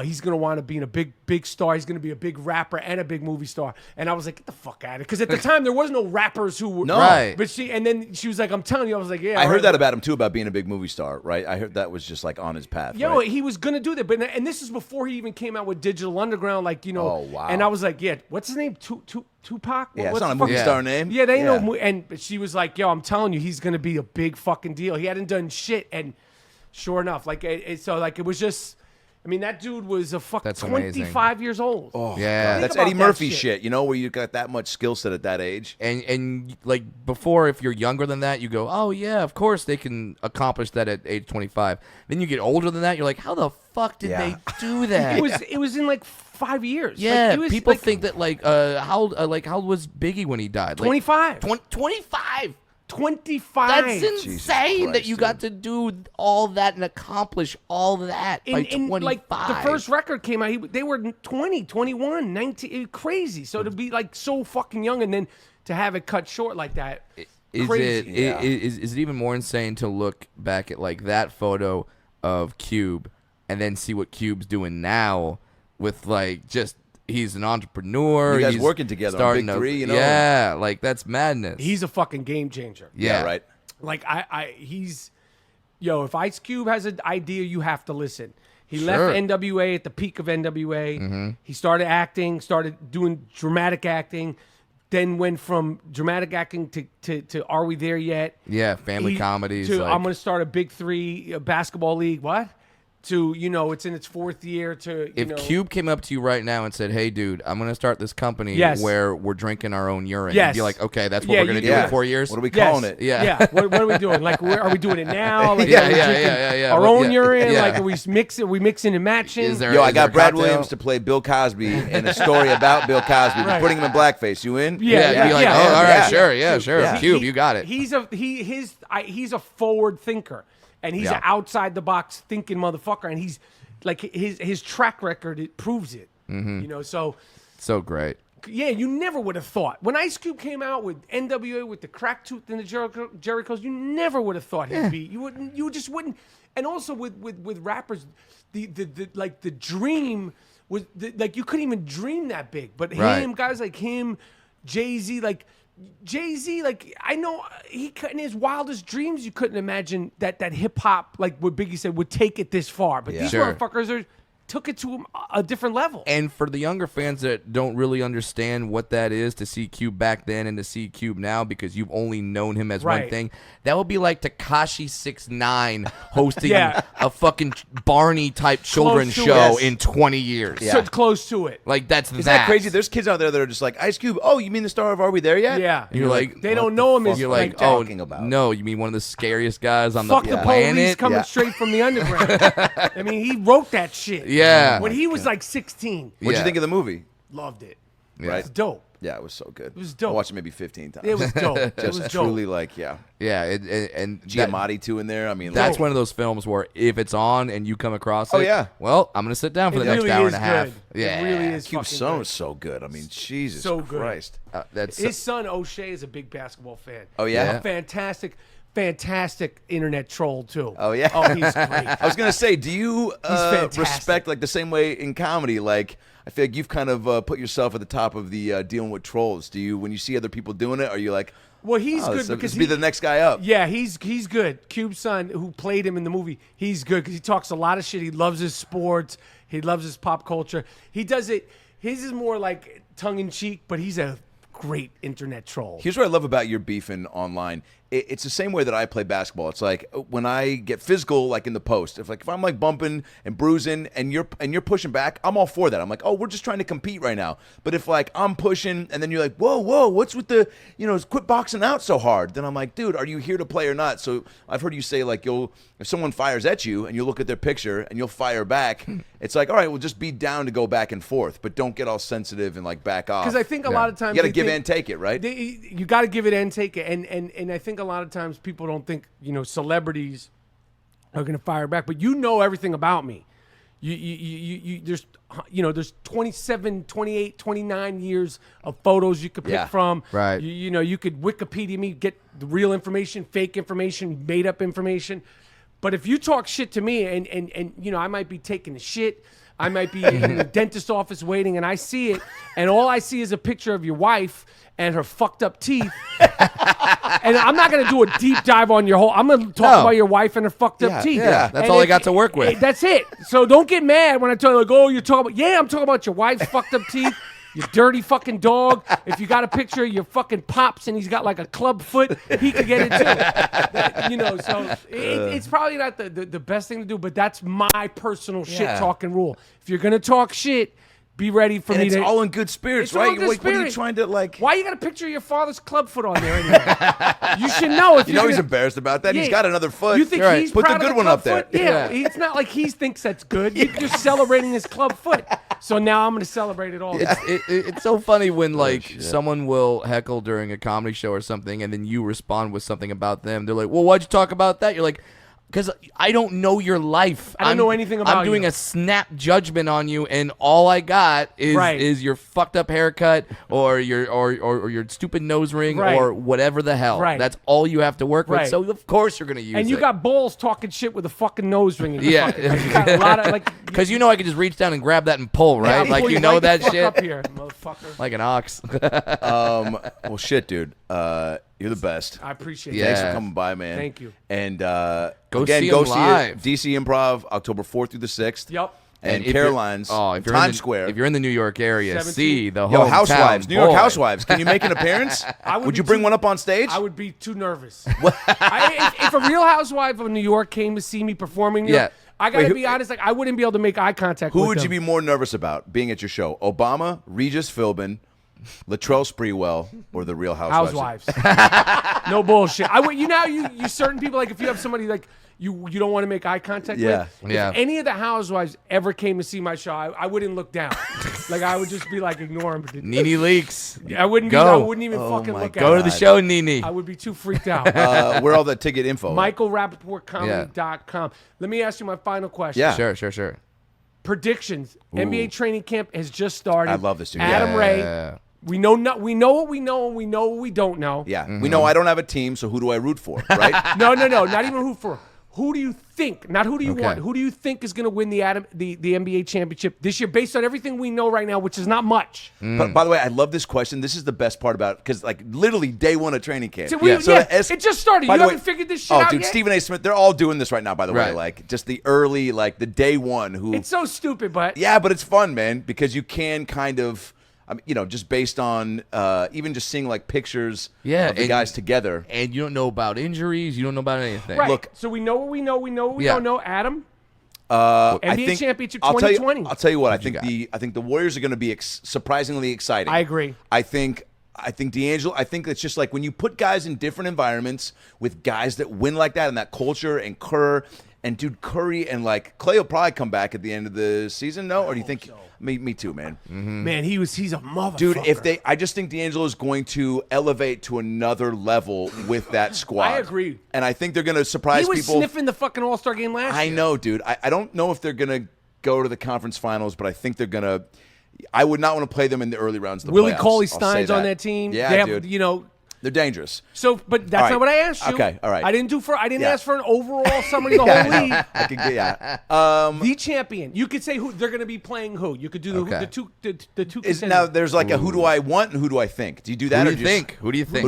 he's going to want to be a big star. He's going to be a big rapper and a big movie star. And I was like, get the fuck out of it. Because at the time, there was no rappers who were. No. Right. But and then she was like, I'm telling you. I was like, yeah. I heard right. that about him too, about being a big movie star, right? I heard that was just like on his path. Yo, right? he was gonna do that, and this is before he even came out with Digital Underground, like, you know. Oh, wow. And I was like, yeah, what's his name? Tupac? Yeah, it's What's not a the movie fuck- star name. Yeah, they know. And she was like, yo, I'm telling you, he's gonna be a big fucking deal. He hadn't done shit, and sure enough, like, so like it was just. I mean, that dude was a fucking That's amazing. 25 years old. Oh, Yeah. God. That's Think about Eddie that Murphy shit. shit, you know, where you got that much skill set at that age. And like before, if you're younger than that, you go, oh yeah, of course they can accomplish that at age 25. Then you get older than that, you're like, how the fuck did they do that? It was in like 5 years. Yeah, Like, it was people like think that how old was Biggie when he died? 25. 25. 25. That's insane that Christ, you dude. got to do all that and accomplish all that by 25. Like the first record came out, they were 20, 21, 19, it was crazy. So to be like so fucking young and then to have it cut short like that, Is crazy. is it even more insane to look back at like that photo of Cube and then see what Cube's doing now with like just he's an entrepreneur. You guys he's working together on starting Big Three, you know? Yeah, like that's madness. He's a fucking game changer. yeah, right. Like he's, if Ice Cube has an idea, you have to listen. He Sure. left NWA at the peak of NWA. Mm-hmm. He started acting, started doing dramatic acting, then went from dramatic acting to Are We There Yet? Yeah, family comedies. To like- I'm going to start a Big Three basketball league. What? To, it's in its 4th year to, If Cube came up to you right now and said, "Hey, dude, I'm gonna start this company Yes. where we're drinking our own urine," Yes. you'd be like, "Okay, that's what Yeah, we're gonna you- do yeah. in 4 years." What are we Yes. calling it? Yeah. Yeah. What are we doing? Like, are we doing it now? Like, Yeah, are we yeah, drinking yeah. Our Well, own yeah, urine? yeah. Like, are we mixing and matching? Is there? Yo, I is there got a Brad cocktail? Williams to play Bill Cosby in a story about Bill Cosby. Right. Putting him in blackface. You in? Yeah, Yeah, you'd be like, yeah, "Oh, yeah, all right, yeah. sure, yeah, sure." Yeah. Cube, you got it. He's a forward thinker, and he's Yeah. an outside the box thinking motherfucker, and he's like his track record, it proves it. Mm-hmm. So So great. Yeah, you never would have thought. When Ice Cube came out with NWA with the crack tooth and the Jerichos, you never would have thought he'd be. You just wouldn't. And also with rappers, the dream was like you couldn't even dream that big. But him, guys like him, Jay-Z, like I know he in his wildest dreams you couldn't imagine that hip hop, like what Biggie said, would take it this far. But these motherfuckers took it to a different level. And for the younger fans that don't really understand what that is, to see Cube back then and to see Cube now, because you've only known him as one thing, that would be like Tekashi 6ix9ine hosting a fucking Barney type children's show in 20 years. So close to it. Like that's Is that crazy? There's kids out there that are just like, Ice Cube, oh, you mean the star of Are We There Yet? Yeah. And you're like, they don't know him as you're like, talking about? No, you mean one of the scariest guys on Fuck the the planet? police coming straight from the underground. I mean, he wrote that shit. Yeah. When he was like 16. What'd you think of the movie? Loved it. Right? It's dope. Yeah, it was so good. It was dope. I watched it maybe 15 times. It was dope. Just truly like, and Giamatti too in there. I mean, that's one of those films where if it's on and you come across it, well, I'm gonna sit down for the really next hour is and a half. good. Yeah, It really is. Cube's fucking son good. was so good. I mean, Jesus So good. Christ. His son O'Shea is a big basketball fan. Oh yeah? A fantastic internet troll too. Oh yeah. Oh, he's great. I was gonna say, do you fantastic. respect like the same way in comedy? Like, I feel like you've kind of put yourself at the top of the dealing with trolls. Do you, when you see other people doing it, are you like, well, he's good because be the next guy up? Yeah, he's good. Cube's son, who played him in the movie, he's good because he talks a lot of shit. He loves his sports. He loves his pop culture. He does it. His is more like tongue in cheek, but he's a great internet troll. Here's what I love about your beefing online. It's the same way that I play basketball. It's like when I get physical, like in the post. If I'm like bumping and bruising, and you're pushing back, I'm all for that. I'm like, oh, we're just trying to compete right now. But if like I'm pushing, and then you're like, whoa, what's with the, quit boxing out so hard? Then I'm like, dude, are you here to play or not? So I've heard you say like if someone fires at you and you look at their picture and you'll fire back, it's like, all right, we'll just be down to go back and forth, but don't get all sensitive and like back off. Because I think a lot of times you got to give and take it, right? You got to give it and take it, and I think a lot of times people don't think celebrities are going to fire back, but everything about me. There's 27, 28, 29 years of photos you could pick from. Right. You could Wikipedia me, get the real information, fake information, made up information. But if you talk shit to me and I might be taking a shit, I might be in the dentist's office waiting, and I see it, and all I see is a picture of your wife and her fucked up teeth. And I'm not going to do a deep dive on your whole. I'm going to talk about your wife and her fucked up teeth. Yeah, that's all I got to work with. That's it. So don't get mad when I tell you, like, oh, you're talking about, I'm talking about your wife's fucked up teeth. You dirty fucking dog. If you got a picture of your fucking pops and he's got like a club foot, he could get it too. So it's probably not the best thing to do, but that's my personal shit talking rule. If you're going to talk shit, be ready for me it's to... all in good spirits, It's all right? in good What are you spirits. trying to like... Why you got a picture of your father's club foot on there anyway? You should know if he's embarrassed about that. He's got another foot. You think You're he's Put proud the of good one club up there. foot? Yeah, it's not like he thinks that's good. You're just celebrating his club foot. So now I'm going to celebrate it all. It's so funny when someone will heckle during a comedy show or something, and then you respond with something about them. They're like, well, why'd you talk about that? You're like, because I don't know your life. I don't know anything about you. I'm doing a snap judgment on you, and all I got is your fucked up haircut or your stupid nose ring or whatever the hell. Right. That's all you have to work with. Right. So of course you're gonna use it. And you got balls talking shit with a fucking nose ring. In your Yeah. fucking, you got a lot of because I could just reach down and grab that and pull, right? I'll pull you that the fuck shit. Up here, motherfucker. Like an ox. Well, shit, dude. You're the best. I appreciate it. Thanks for coming by, man. Thank you. And Go see him live. DC Improv, October 4th through the 6th. Yep. And if Caroline's, if you're Times Square. If you're in the New York area, 17th. see the Yo, hometown Housewives, New York boy. Housewives. Can you make an appearance? Would you bring one up on stage? I would be too nervous. If a real housewife of New York came to see me performing, I gotta be honest. I wouldn't be able to make eye contact. Who with would them. you be more nervous about being at your show? Obama, Regis Philbin, Latrell Sprewell, or the Real Housewives? No bullshit. I would. You certain people, like if you have somebody like you don't want to make eye contact with. If any of the housewives ever came to see my show, I wouldn't look down. Like I would just be like ignoring them. Nene Leaks. I wouldn't even fucking look at Go her. to the show, Nene. I would be too freaked out. Where all the ticket info? MichaelRapaportComedy.com. Let me ask you my final question. Yeah. Sure. Predictions. NBA training camp has just started. I love this dude. Adam Ray. We know what we know, and we know what we don't know. Yeah, we know I don't have a team, so who do I root for, right? No, not even who for. Who do you think? Not who do you want. Who do you think is going to win the NBA championship this year, based on everything we know right now, which is not much? But by the way, I love this question. This is the best part about it because, like, literally day one of training camp. So it just started. You haven't figured this shit out dude, yet? Stephen A. Smith, they're all doing this right now. By the way, Right. like just the early, like the day one. Who It's so stupid, but yeah, but it's fun, man, because you can kind of. Just based on even just seeing like pictures of the guys together. And you don't know about injuries. You don't know about anything. right. Look, so we know what we know. We know what we Yeah. don't know. Adam, NBA championship I'll 2020. I'll tell you what. I think the Warriors are going to be surprisingly exciting. I agree. I think D'Angelo. I think it's just like when you put guys in different environments with guys that win like that and that culture and Kerr and dude Curry and like Clay will probably come back at the end of the season. No, or do you think? so. Me too, man. Man, he's a motherfucker. Dude, I just think D'Angelo is going to elevate to another level with that squad. I agree. And I think they're going to surprise he was people. sniffing the fucking All-Star game last year. I know, dude. I don't know if they're going to go to the conference finals, but I think they're going to. I would not want to play them in the early rounds of the Willie playoffs. Cauley-Stein's I'll say on that team. Yeah, they have, dude. They're dangerous. So, but that's All right. not what I asked you. Okay, all right. I didn't Yeah. ask for an overall summary of the whole league. I could get The champion. You could say who they're going to be playing. Who you could do the two Is contenders. now there's like a who do I want and who do I think? Do you do that? Who do you think? Who do you think?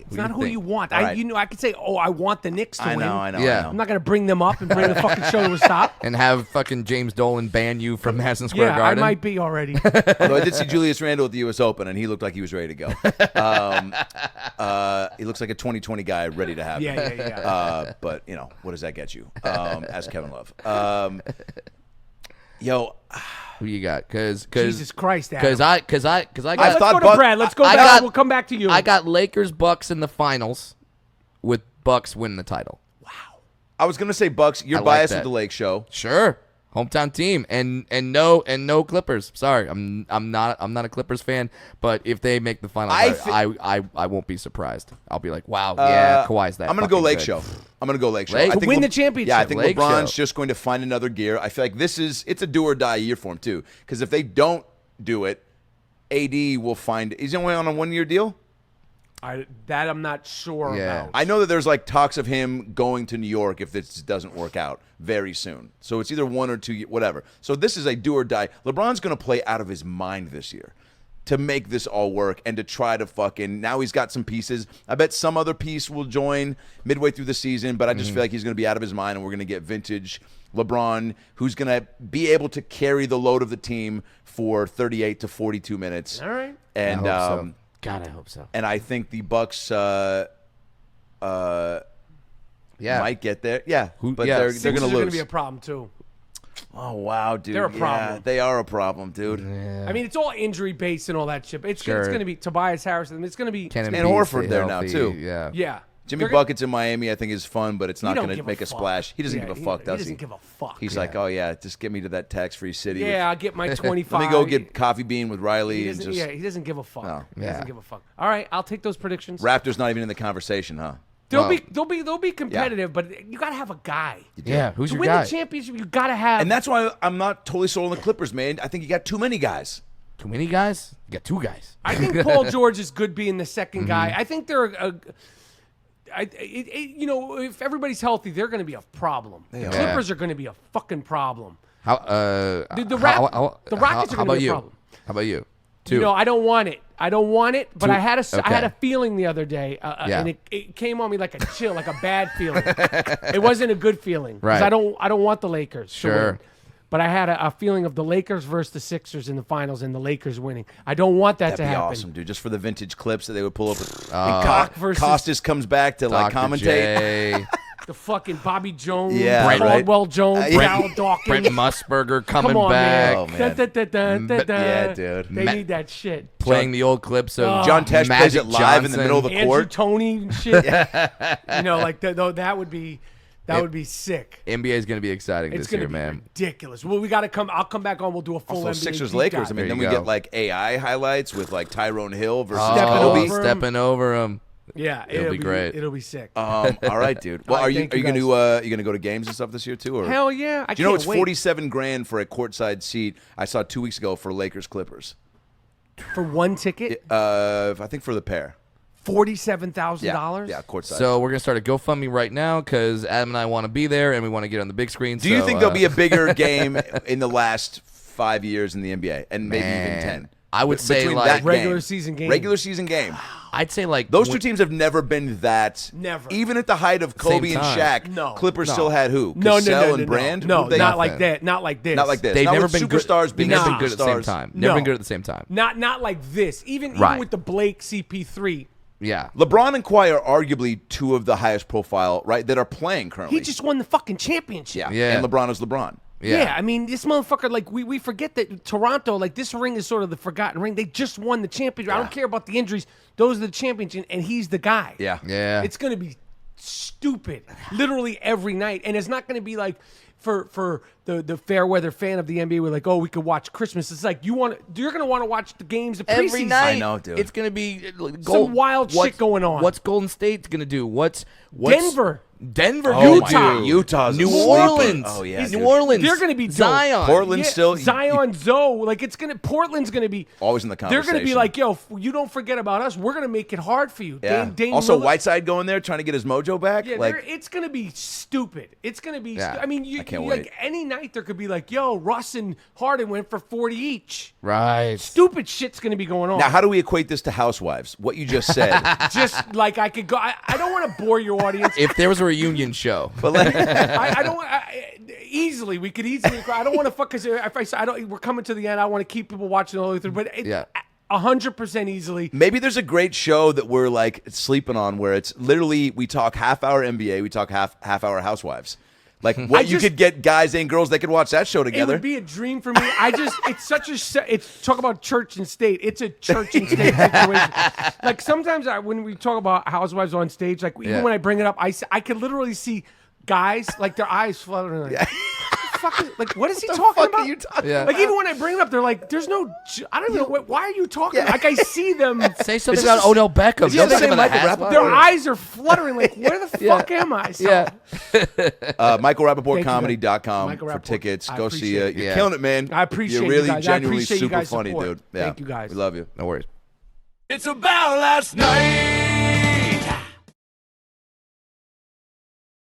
It's not who think? you want. All right. I could say, I want the Knicks to win. I know. Yeah. I'm not going to bring them up and bring the fucking show to a stop. And have fucking James Dolan ban you from Madison Square Yeah, Garden. I might be already. Although I did see Julius Randle at the U.S. Open, and he looked like he was ready to go. He looks like a 2020 guy ready to have it. Yeah. But, what does that get you? As Kevin Love. Who you got? Because Jesus Christ, Adam. I got. Let's go to Brad. Let's go I back. got- We'll come back to you. I got Lakers Bucks in the finals, with Bucks winning the title. I was going to say Bucks. You're I like biased that. with the Lake Show. Sure, hometown team, and no Clippers. Sorry, I'm not a Clippers fan. But if they make the finals, I won't be surprised. I'll be like, wow, yeah, Kawhi's that. I'm going to go fucking Lake good. Show. I'm going to go Lake Show. Lake? I To think win the championship. Yeah, I think Lake LeBron's Show. just going to find another gear. I feel like it's a do or die year for him, too. Because if they don't do it, AD will find. He's only on a 1-year deal? That I'm not sure Yeah. about. I know that there's like talks of him going to New York if this doesn't work out very soon. So it's either 1 or 2, whatever. So this is a do or die. LeBron's going to play out of his mind this year to make this all work and to try to fucking. Now he's got some pieces. I bet some other piece will join midway through the season, but I just feel like he's going to be out of his mind and we're going to get vintage LeBron, who's going to be able to carry the load of the team for 38 to 42 minutes. All right. And I hope so. God, I hope so. and I think the Bucks Yeah, might get there. Yeah, but yeah. they're Sixers going to are going to lose. be a problem too. Oh wow, dude! They're a Yeah, problem. they are a problem, dude. I mean, it's all injury based and all that shit. It's Sure. going to be Tobias Harrison. It's going to be Can And Embiid Horford stay there now, healthy? too. Yeah. yeah. Jimmy They're gonna- Buckets in Miami, I think, is fun, but it's not don't going to give make a fuck. splash. He doesn't Yeah, give a fuck, does he? doesn't give a fuck. He's like, oh yeah, just get me to that tax-free city. Yeah, I'll get my 25. Let me go get coffee bean with He Riley and doesn't, just. he doesn't give a fuck. No. He Yeah. doesn't give a fuck. All right, I'll take those predictions. Raptors not even in the conversation, huh? They'll be competitive, but you got to have a guy. Yeah, who's To your win guy? the championship, you got to have. And that's why I'm not totally sold on the Clippers, man. I think you got too many guys. Too many guys? You got 2 guys. I think Paul George is good being the second guy. Mm-hmm. I think they're if everybody's healthy, they're going to be a problem. The are. Clippers are going to be a fucking problem. How? The Rockets are how gonna about be a you? problem. How about you? 2. You know, I don't want it. But Two- I had I had okay. a feeling the other day, Yeah. and it came on me like a chill, like a bad feeling. It wasn't a good feeling. 'Cause Right. I don't want the Lakers. to Sure. win. But I had a feeling of the Lakers versus the Sixers in the finals and the Lakers winning. I don't want that That'd to be happen. awesome, dude. Just for the vintage clips that they would pull up. Doc versus Costas comes back to like Dr. commentate. J, the fucking Bobby Jones, Yeah, right. Caldwell Jones, Yeah. Al Dawkins. Brent Musburger coming Come on, back, man. Oh, man. Yeah, dude. They need that shit. playing the old clips of John Tesh plays Magic it live in the Johnson. middle of the Andrew court. Toney and shit. You know, like that would be sick. NBA is going to be exciting It's this going year, to be man. ridiculous. Well, we got to come. I'll come back on. We'll do a full Also, NBA Sixers deep Lakers. I dive. mean, then There we you get go. like AI highlights with like Tyrone Hill versus Stepping Oh, over him. stepping over him. Yeah, It'll be great. It'll be sick. All right, dude. Well, All right, are you thank you gonna go to games and stuff this year too? Or Hell yeah! I do you know can't it's wait. $47,000 for a courtside seat? I saw 2 weeks ago for Lakers Clippers. for one ticket? I think for the pair. $47,000. Yeah, courtside. So we're gonna start a GoFundMe right now because Adam and I want to be there and we want to get on the big screen. Do you think there'll be a bigger game in the last 5 years in the NBA, and maybe even 10? I would say Between like that regular game. season game. Regular season game. I'd say like Those two teams have never been that. Never. Even at the height of Kobe and time. Shaq, No. Clippers still had who? No, Cassell and Brand? No, Who'd they- not like that. Not like this. Not like this. They've Not never with been superstars good. being They've never been good at the same superstars. time. No. Never been good at the same time. Not like this. Even Right. with the Blake CP3. Yeah. LeBron and Kawhi are arguably two of the highest profile, right, that are playing currently. He just won the fucking championship. Yeah. And LeBron is LeBron. Yeah, I mean, this motherfucker, like, we forget that Toronto, like, this ring is sort of the forgotten ring. They just won the championship. I don't care about the injuries. Those are the champions, and he's the guy. Yeah. Yeah. It's going to be stupid, literally every night. And it's not going to be like for the fair weather fan of the NBA, we're like, oh, we could watch Christmas. It's like you're going to want to watch the games of Every preseason. night, I know, dude. It's gonna be Some wild shit going on. What's Golden State's gonna do? What's Denver, Oh, Utah. dude, Utah's New sleeping. Orleans. Oh, yeah. New dude. Orleans. They're going to be dope. Zion. Portland still. Zion, Zoe, like Portland's going to be Always in the They're going to be conversation. like, yo, you don't forget about us. We're going to make it hard for you. Yeah. Dame Also, Lillard- Whiteside going there trying to get his mojo back. Yeah, like, it's going to be stupid. It's going to be. Yeah. I mean, I can't like wait. any night there could be like, yo, Russ and Harden went for 40 each. Right. Stupid shit's going to be going on. now, how do we equate this to Housewives? What you just said. Just like I could go. I don't want to bore your audience. If there was a reunion show, But like, I don't easily. We could easily. I don't want to fuck because if I say I don't. We're coming to the end. I want to keep people watching the whole thing. But Yeah. 100% easily. maybe there's a great show that we're like sleeping on where it's literally we talk half hour NBA, we talk half hour Housewives. Like what you could get guys and girls that could watch that show It together. would be a dream for me. It's such a, it's talk about church and state. It's a church and state situation. Like sometimes when we talk about Housewives on stage, like even when I bring it up, I could literally see guys like their eyes fluttering. Like, like what is he talking about? Are you talking Yeah. Like even when I bring it up, they're like, "There's no, I don't even know why are you talking." Like I see them, say something this about the- Odell Beckham. is this Don't the say same about Michael Housewives. their eyes are fluttering. Like where the fuck am I? So, Yeah. MichaelRapaportComedy.com Michael for Rapaport. tickets. I Go see appreciate you. it. You're Yeah. killing it, man. I appreciate You're you really guys. I genuinely appreciate you super guys' funny, support. dude. Yeah. Thank you guys. We love you. No worries. It's about last night.